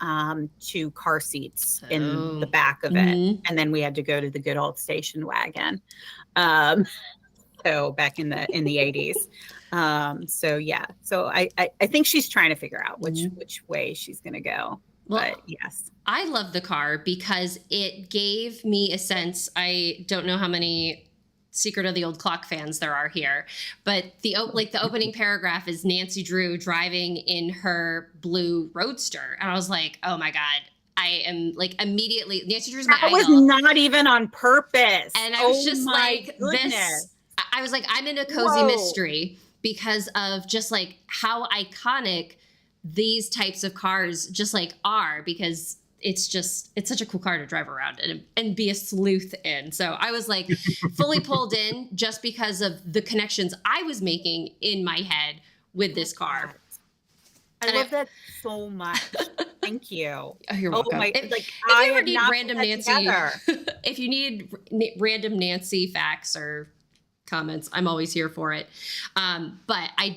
2 car seats in the back of it. And then we had to go to the good old station wagon. So back in the 80s. So I think she's trying to figure out which way she's going to go. Well, but yes, I love the car because it gave me a sense. I don't know how many Secret of the Old Clock fans there are here, but the opening paragraph is Nancy Drew driving in her blue Roadster. And I was like, oh my God. I am like immediately, Nancy Drew's my idol. That was not even on purpose. And I was just like, goodness. I was like, I'm in a cozy mystery because of just like how iconic these types of cars just like are, because it's such a cool car to drive around and be a sleuth in. So I was like fully pulled in just because of the connections I was making in my head with this car. I love that so much. Thank you. Oh, you're welcome. If you ever need random Nancy, if you need random Nancy facts or comments, I'm always here for it. But I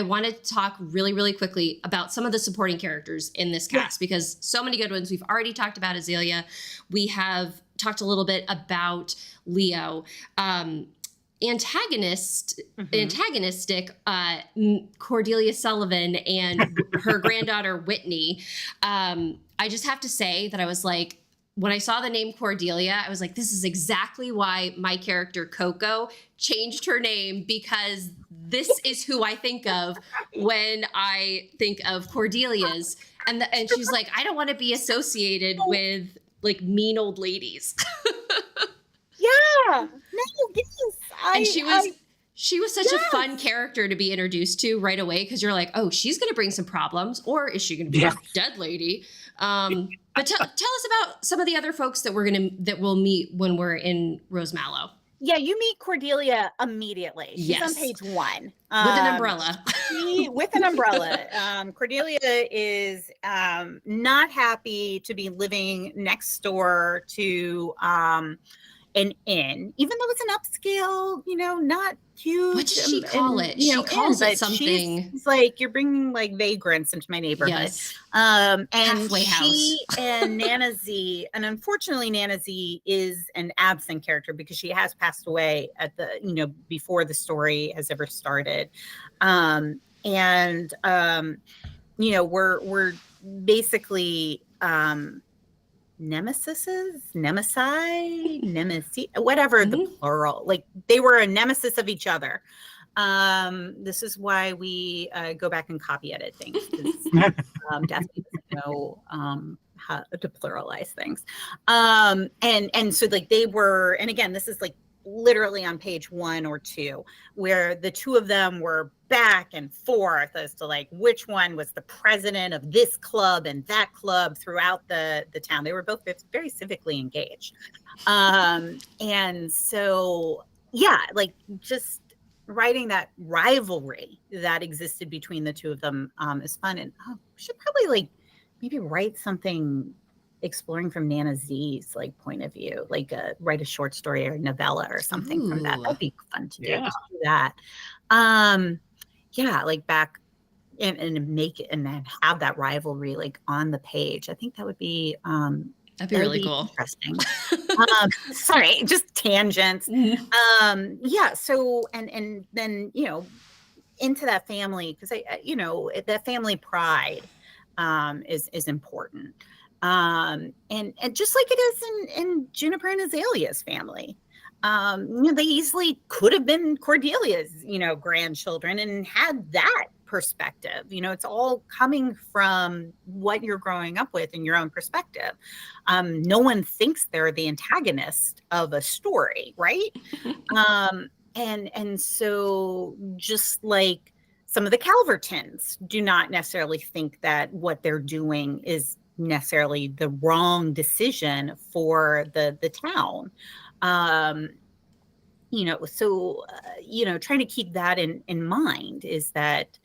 want to talk really, really quickly about some of the supporting characters in this cast, because so many good ones. We've already talked about Azalea. We have talked a little bit about Leo. Antagonistic Cordelia Sullivan and her granddaughter Whitney. I just have to say that I was like, when I saw the name Cordelia, I was like, this is exactly why my character Coco changed her name, because this is who I think of when I think of Cordelia's. And she's like, I don't want to be associated with like mean old ladies. Yeah. No, yes. And she was such a fun character to be introduced to right away, because you're like, oh, she's going to bring some problems, or is she going to be a dead lady? But tell us about some of the other folks that we'll meet when we're in Rosemallow. Yeah, you meet Cordelia immediately. She's on page 1 with an umbrella. With an umbrella. Cordelia is not happy to be living next door to an inn, even though it's an upscale, not huge. What does she call it? She calls it something. It's like, you're bringing like vagrants into my neighborhood. Yes. And halfway house. She and Nana Z, and unfortunately Nana Z is an absent character because she has passed away at the, before the story has ever started. We're basically, nemesis, whatever the plural, like they were a nemesis of each other. This is why we go back and copy edit things, because Daphne doesn't know how to pluralize things. And so like they were, and again, this is like literally on page 1 or 2, where the 2 of them were back and forth as to like which one was the president of this club and that club throughout the town. They were both very civically engaged. And so, like just writing that rivalry that existed between the 2 of them is fun. And we should probably like maybe write something exploring from Nana Z's like point of view, like write a short story or novella or something from that. That'd be fun to do. Just do that. Like back and make it and then have that rivalry like on the page. I think that would be that'd be really cool. Interesting. Sorry, just tangents. So and then into that family, because that family pride is important. And just like it is in Juniper and Azalea's family, they easily could have been Cordelia's, grandchildren and had that perspective. It's all coming from what you're growing up with in your own perspective. No one thinks they're the antagonist of a story, right? And so just like some of the Calvertons do not necessarily think that what they're doing is necessarily the wrong decision for the town. So trying to keep that in mind is that,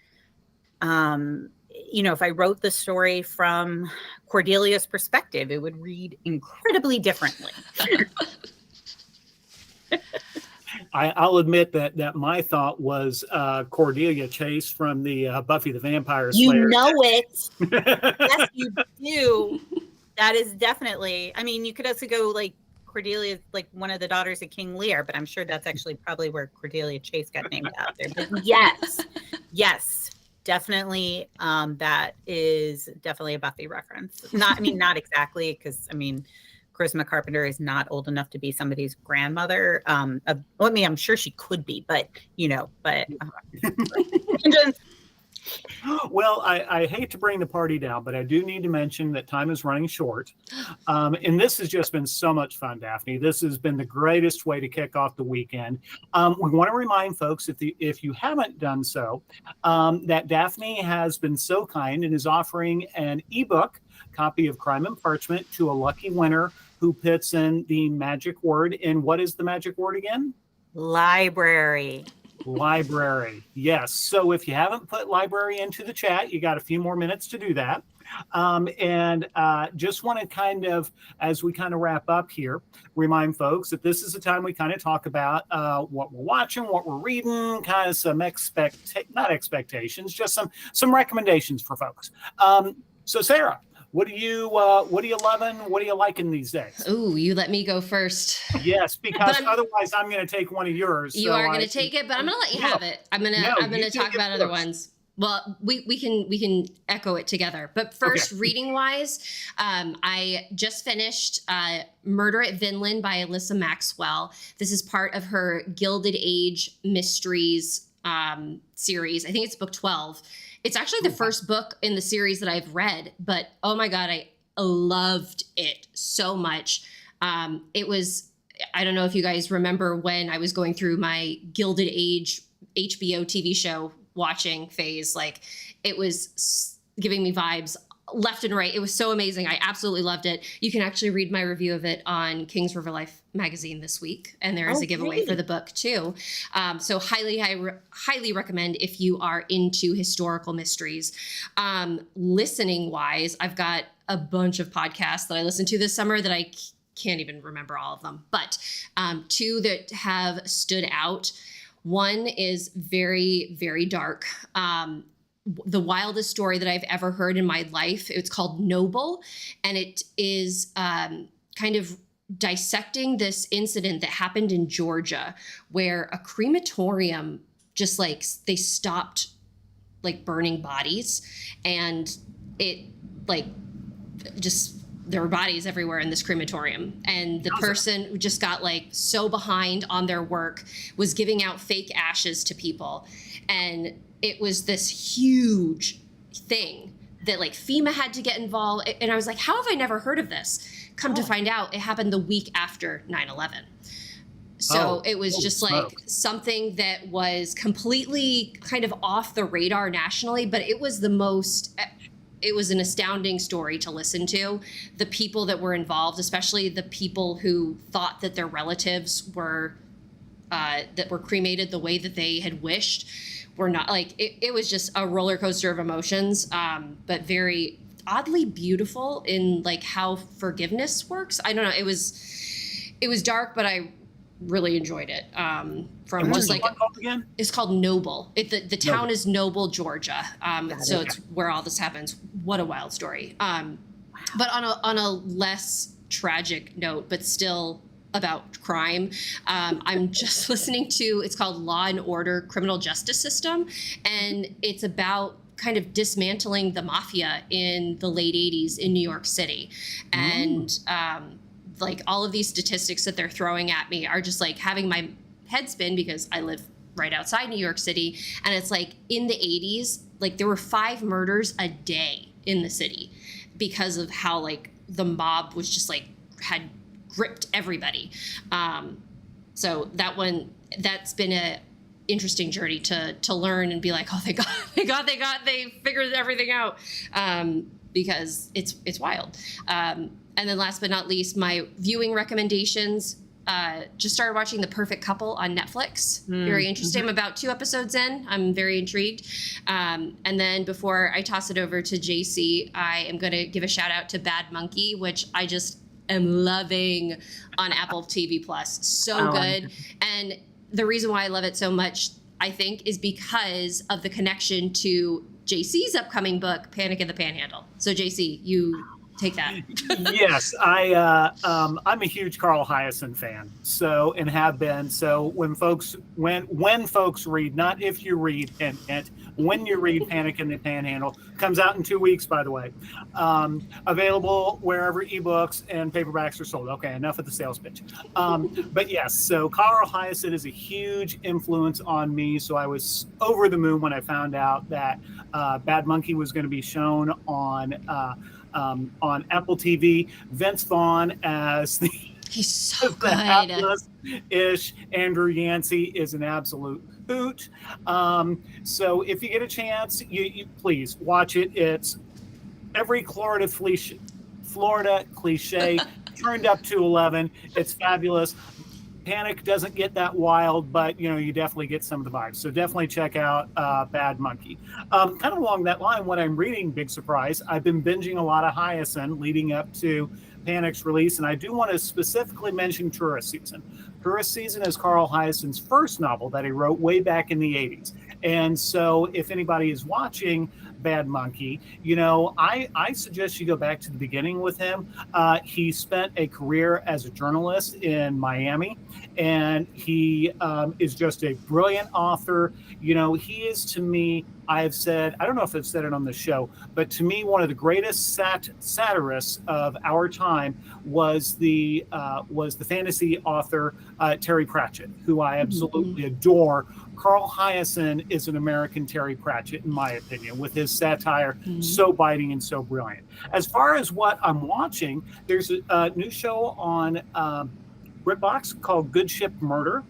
if I wrote the story from Cordelia's perspective, it would read incredibly differently. I'll admit that my thought was Cordelia Chase from the Buffy the Vampire Slayer. You know it. Yes, you do. That is definitely, I mean, you could also go like Cordelia, like one of the daughters of King Lear, but I'm sure that's actually probably where Cordelia Chase got named after. But yes, definitely. That is definitely a Buffy reference. Not exactly, because Charisma Carpenter is not old enough to be somebody's grandmother. I'm sure she could be, but. Well, I hate to bring the party down, but I do need to mention that time is running short. And this has just been so much fun, Daphne. This has been the greatest way to kick off the weekend. We want to remind folks, if you haven't done so, that Daphne has been so kind and is offering an ebook copy of Crime and Parchment to a lucky winner who puts in the magic word. And what is the magic word again? Library. Yes. So if you haven't put library into the chat, you got a few more minutes to do that. And just want to kind of, as we kind of wrap up here, remind folks that this is the time we kind of talk about what we're watching, what we're reading, kind of some not expectations, just some recommendations for folks. So Sarah, what are you loving? What are you liking these days? Ooh, you let me go first. Yes, because otherwise I'm going to take one of yours. You are going to take it, but I'm going to let you have it. I'm going to talk about other ones. Well, we can echo it together. But first, reading wise, I just finished Murder at Vinland by Alyssa Maxwell. This is part of her Gilded Age Mysteries series. I think it's book 12. It's actually the first book in the series that I've read, but oh my God, I loved it so much. It was, I don't know if you guys remember when I was going through my Gilded Age HBO TV show watching phase, like it was giving me vibes left and right. It was so amazing. I absolutely loved it. You can actually read my review of it on King's River Life magazine this week. And there is a giveaway for the book too. So highly recommend if you are into historical mysteries. Listening wise, I've got a bunch of podcasts that I listened to this summer that I can't even remember all of them, but two that have stood out. One is very, very dark. The wildest story that I've ever heard in my life. It's called Noble, and it is kind of dissecting this incident that happened in Georgia where a crematorium just like they stopped like burning bodies, and it like just there were bodies everywhere in this crematorium, and the person who just got like so behind on their work was giving out fake ashes to people, and it was this huge thing that like FEMA had to get involved. And I was like, how have I never heard of this? Come to find out, it happened the week after 9/11. So it was just like something that was completely kind of off the radar nationally, but it was an astounding story to listen to. The people that were involved, especially the people who thought that their relatives were that were cremated the way that they had wished, were not. Like it was just a roller coaster of emotions, but very oddly beautiful in like how forgiveness works. I don't know. It was dark, but I really enjoyed it. From just like it's called Noble. The town is Noble, Georgia. So it's where all this happens. What a wild story. But on a less tragic note, but still about crime. I'm just listening to, it's called Law and Order: Criminal Justice System. And it's about kind of dismantling the mafia in the late 80s in New York City. And like all of these statistics that they're throwing at me are just like having my head spin, because I live right outside New York City. And it's like in the 80s, like there were 5 murders a day in the city because of how like the mob was just like had gripped everybody. So that's been a interesting journey to learn and be like, oh, they figured everything out. because it's wild. And then last but not least, my viewing recommendations. Just started watching The Perfect Couple on Netflix. Very interesting. I'm about 2 episodes in. I'm very intrigued. And then before I toss it over to JC, I am going to give a shout out to Bad Monkey, which I just am loving on Apple TV Plus. So good. And the reason why I love it so much, I think, is because of the connection to JC's upcoming book, Panic in the Panhandle. So JC, you take that. Yes, I'm a huge Carl Hiaasen fan. So, and have been. So when folks read, not if you read, and when you read Panic in the Panhandle, comes out in 2 weeks, by the way. Available wherever ebooks and paperbacks are sold. Okay, enough of the sales pitch. But yes, so Carl Hiaasen is a huge influence on me. So I was over the moon when I found out that Bad Monkey was going to be shown on Apple TV. Vince Vaughn as the he's so good. Ish Andrew Yancey is an absolute hoot. So if you get a chance, you please watch it. It's every Florida cliche turned up to 11. It's fabulous. Panic doesn't get that wild, but you definitely get some of the vibes. So definitely check out Bad Monkey. Kind of along that line, when I'm reading, big surprise, I've been binging a lot of Hiaasen leading up to Panic's release, and I do want to specifically mention Tourist Season. Tourist Season is Carl Hiaasen's first novel that he wrote way back in the 80s. And so if anybody is watching Bad Monkey, I suggest you go back to the beginning with him. He spent a career as a journalist in Miami, and he is just a brilliant author. He is, to me, I've said, I don't know if I've said it on the show, but to me, one of the greatest satirists of our time was the fantasy author Terry Pratchett, who I absolutely adore. Carl Hiaasen is an American Terry Pratchett, in my opinion, with his satire so biting and so brilliant. As far as what I'm watching, there's a new show on BritBox called Good Ship Murder.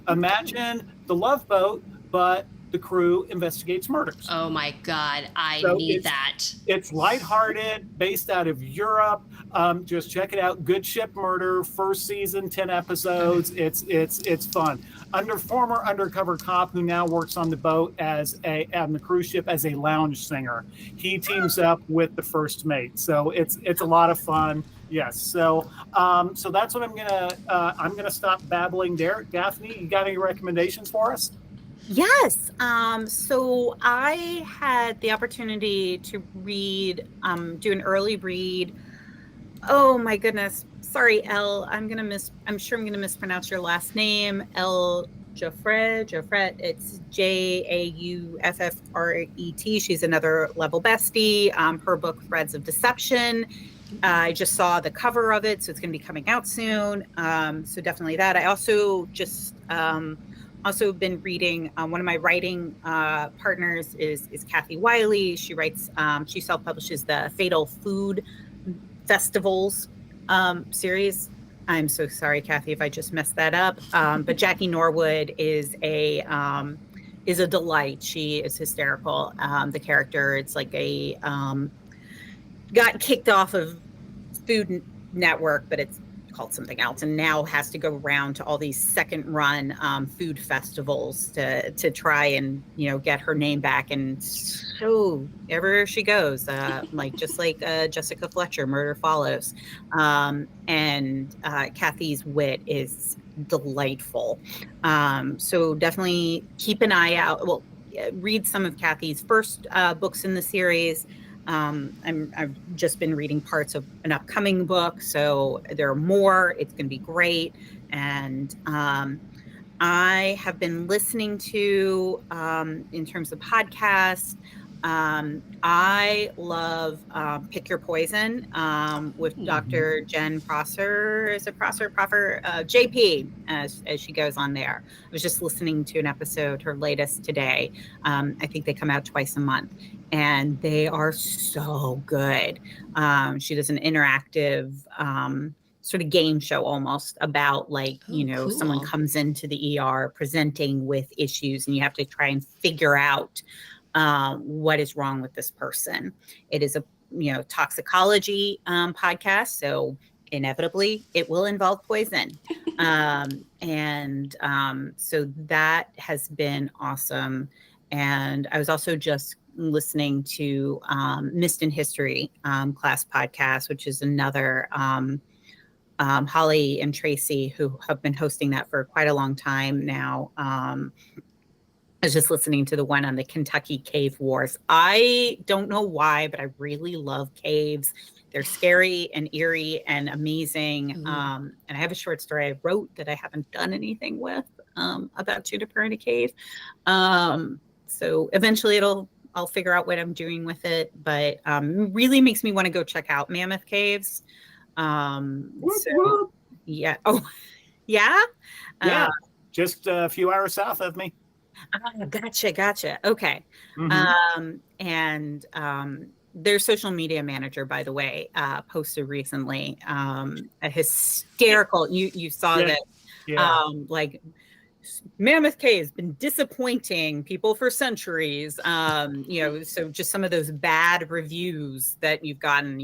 Imagine The Love Boat, but the crew investigates murders. Oh my God, I need that. It's lighthearted, based out of Europe. Just check it out. Good Ship Murder, first season, 10 episodes. It's fun. Former undercover cop who now works on the boat on the cruise ship as a lounge singer. He teams up with the first mate. So it's a lot of fun. Yes. So that's what I'm gonna stop babbling there. Daphne, you got any recommendations for us? Yes. So I had the opportunity to read, do an early read. Oh my goodness. Sorry, Elle. I'm sure I'm gonna mispronounce your last name. Elle Jaffret. It's Jauffret. She's another level bestie. Her book Threads of Deception. I just saw the cover of it, so it's gonna be coming out soon. So definitely that. I also just also been reading, one of my writing partners is Kathy Wiley. She writes, she self-publishes the Fatal Food Festivals series. I'm so sorry, Kathy, if I just messed that up. But Jackie Norwood is a delight. She is hysterical. The character, it's like got kicked off of Food Network, but it's called something else, and now has to go around to all these second run food festivals to try and get her name back. And so everywhere she goes, just like Jessica Fletcher, Murder Follows, and Kathy's wit is delightful. So definitely keep an eye out. Well, read some of Kathy's first books in the series. I've just been reading parts of an upcoming book, so there are more. It's going to be great. And I have been listening to, in terms of podcasts, I love Pick Your Poison with Dr. Jen Prosser. Is it Prosser? JP, as she goes on there. I was just listening to an episode, her latest today. I think they come out twice a month, and they are so good. She does an interactive sort of game show almost about cool. Someone comes into the ER presenting with issues, and you have to try and figure out what is wrong with this person. It is a toxicology podcast. So inevitably it will involve poison. So that has been awesome. And I was also just listening to Mist and History class podcast, which is another Holly and Tracy, who have been hosting that for quite a long time now. I was just listening to the one on the Kentucky Cave Wars. I don't know why, but I really love caves. They're scary and eerie and amazing. And I have a short story I wrote that I haven't done anything with about Juniper in a cave. So eventually I'll figure out what I'm doing with it, but really makes me want to go check out Mammoth Caves. Yeah. Oh, yeah. Yeah. Just a few hours south of me. Gotcha. Okay. Their social media manager, by the way, posted recently a hysterical. You saw that. Yeah. Like Mammoth Cave has been disappointing people for centuries. So just some of those bad reviews that you've gotten.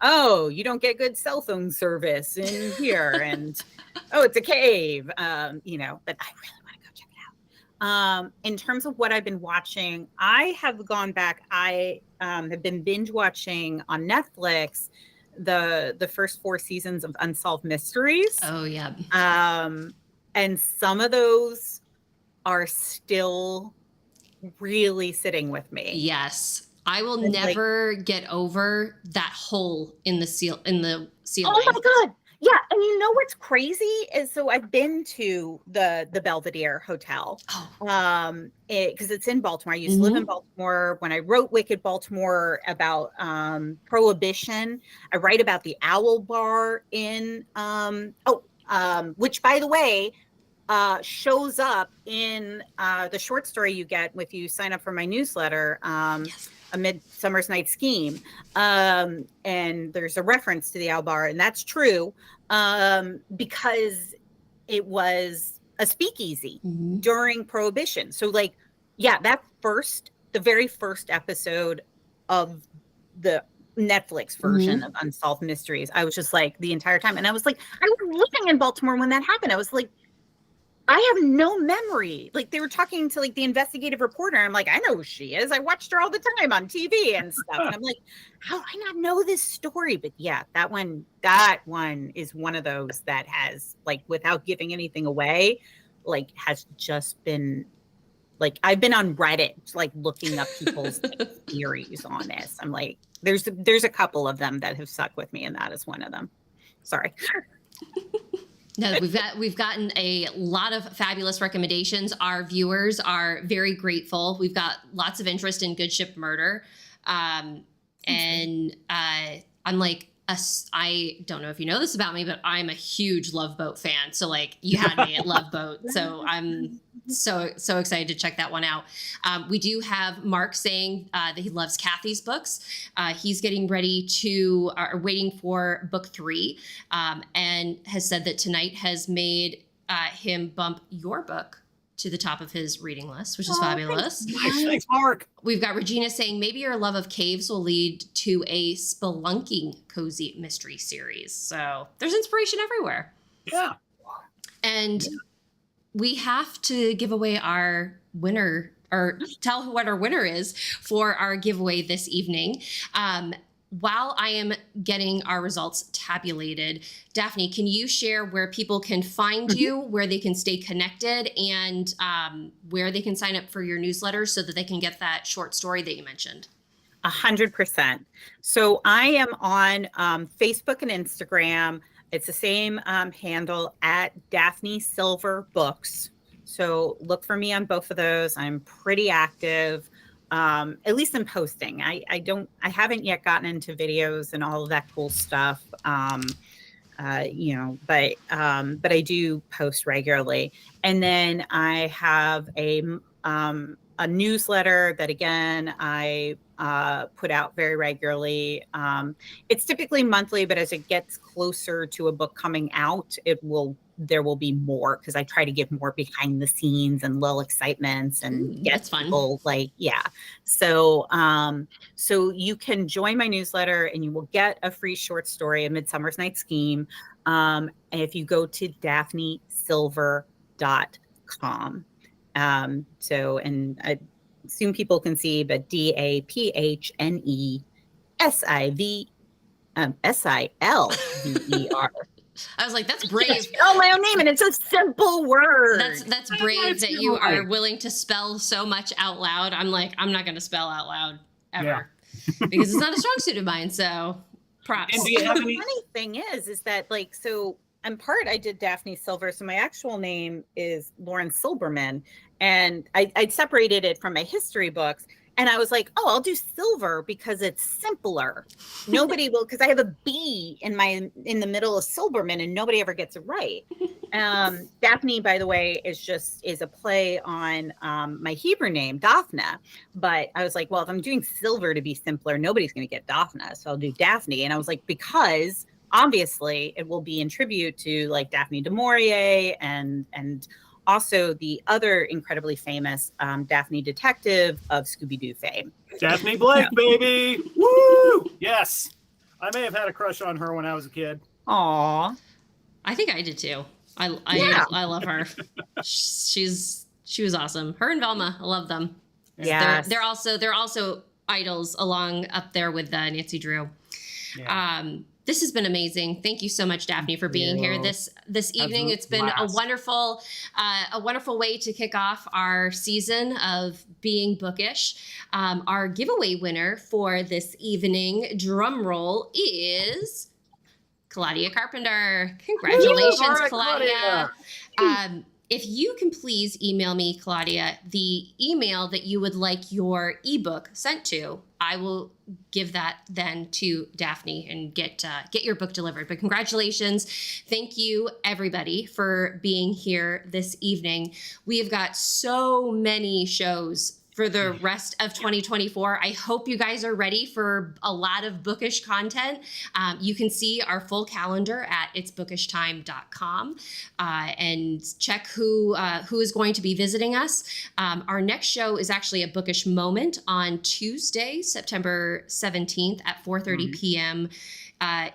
Oh, you don't get good cell phone service in here, and oh, it's a cave. But I really want to go check it out. In terms of what I've been watching, I have gone back. I have been binge watching on Netflix the first 4 seasons of Unsolved Mysteries. Oh yeah. And some of those are still really sitting with me. Yes. I will never get over that hole in the ceiling. Oh my God. Yeah. And you know what's crazy is, so I've been to the Belvedere Hotel, because it's in Baltimore. I used to live in Baltimore. When I wrote Wicked Baltimore about Prohibition, I write about the Owl Bar in, which, by the way, shows up in the short story you get if you sign up for my newsletter, yes. A Midsummer's Night Scheme. And there's a reference to the Owl Bar, and that's true, because it was a speakeasy during Prohibition. So the very first episode of the Netflix version of Unsolved Mysteries, I was just like, the entire time. And I was like, I was living in Baltimore when that happened. I was like, I have no memory. Like, they were talking to the investigative reporter. I'm like, I know who she is. I watched her all the time on TV and stuff. And I'm like, how do I not know this story? But yeah, that one is one of those that has, without giving anything away, has just been, I've been on Reddit, looking up people's theories on this. I'm like, there's a couple of them that have stuck with me, and that is one of them. Sorry. No, we've gotten a lot of fabulous recommendations. Our viewers are very grateful. We've got lots of interest in Good Ship Murder. I'm like, I don't know if you know this about me, but I'm a huge Love Boat fan. So you had me at Love Boat. So I'm so excited to check that one out. We do have Mark saying that he loves Kathy's books. He's getting ready to, waiting for book 3, and has said that tonight has made him bump your book to the top of his reading list, which is fabulous. Thanks, Mark. We've got Regina saying maybe your love of caves will lead to a spelunking cozy mystery series. So there's inspiration everywhere. Yeah. And we have to give away our winner, or tell what our winner is for our giveaway this evening. While I am getting our results tabulated, Daphne, can you share where people can find you, where they can stay connected, and where they can sign up for your newsletter so that they can get that short story that you mentioned? 100%. So I am on Facebook and Instagram. It's the same handle, at Daphne Silver Books. So look for me on both of those. I'm pretty active. At least in posting. I haven't yet gotten into videos and all of that cool stuff. But I do post regularly. And then I have a a newsletter that, again, I put out very regularly. It's typically monthly, but as it gets closer to a book coming out, there will be more, because I try to give more behind the scenes and little excitements and get people fun. So you can join my newsletter and you will get a free short story, A Midsummer's Night Scheme. And if you go to daphnesilver.com. And I assume people can see, but DAPHNESILVER. I was like, that's brave. Spell my own name, and it's a simple word. That's brave that you are willing to spell so much out loud. I'm like, I'm not going to spell out loud ever because it's not a strong suit of mine. So props. And the funny thing is that so in part I did Daphne Silver. So my actual name is Lauren Silberman, and I'd separated it from my history books. And I was like, oh, I'll do Silver because it's simpler. Nobody will, because I have a B in the middle of Silberman, and nobody ever gets it right. Daphne, by the way, is a play on my Hebrew name, Daphne. But I was like, well, if I'm doing Silver to be simpler, nobody's going to get Daphne, so I'll do Daphne. And I was like, because obviously it will be in tribute to like Daphne du Maurier and also the other incredibly famous Daphne detective of Scooby-Doo fame. Daphne Blake, baby! Woo! Yes. I may have had a crush on her when I was a kid. Aw. I think I did too. I love her. She was awesome. Her and Velma, I love them. Yeah. They're also idols along up there with Nancy Drew. Yeah. This has been amazing. Thank you so much, Daphne, for being here this evening. It's been a wonderful way to kick off our season of Being Bookish. Our giveaway winner for this evening, drum roll, is Claudia Carpenter. Congratulations, Claudia. If you can please email me, Claudia, the email that you would like your ebook sent to, I will give that then to Daphne and get your book delivered. But congratulations. Thank you, everybody, for being here this evening. We have got so many shows for the rest of 2024. I hope you guys are ready for a lot of bookish content. You can see our full calendar at itsbookishtime.com and check who is going to be visiting us. Our next show is actually a bookish moment on Tuesday, September 17th at 4:30 p.m.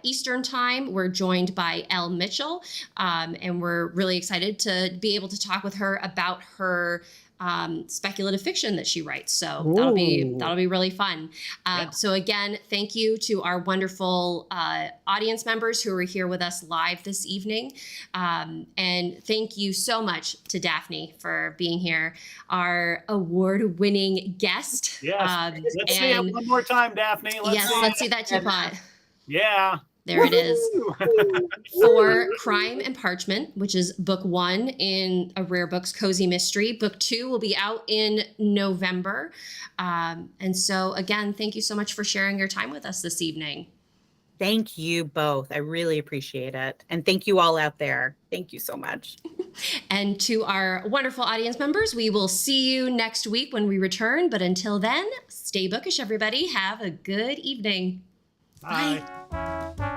Eastern time. We're joined by Elle Mitchell, and we're really excited to be able to talk with her about her speculative fiction that she writes. So that'll be really fun. So again, thank you to our wonderful audience members who are here with us live this evening. And thank you so much to Daphne for being here, our award-winning guest. Yes. Let's see it one more time, Daphne. Let's see that teapot. Yeah. There it is. For Crime and Parchment, which is book 1 in a Rare Books Cozy Mystery. Book 2 will be out in November. And so, again, thank you so much for sharing your time with us this evening. Thank you both. I really appreciate it. And thank you all out there. Thank you so much. And to our wonderful audience members, we will see you next week when we return. But until then, stay bookish, everybody. Have a good evening. Bye. Bye.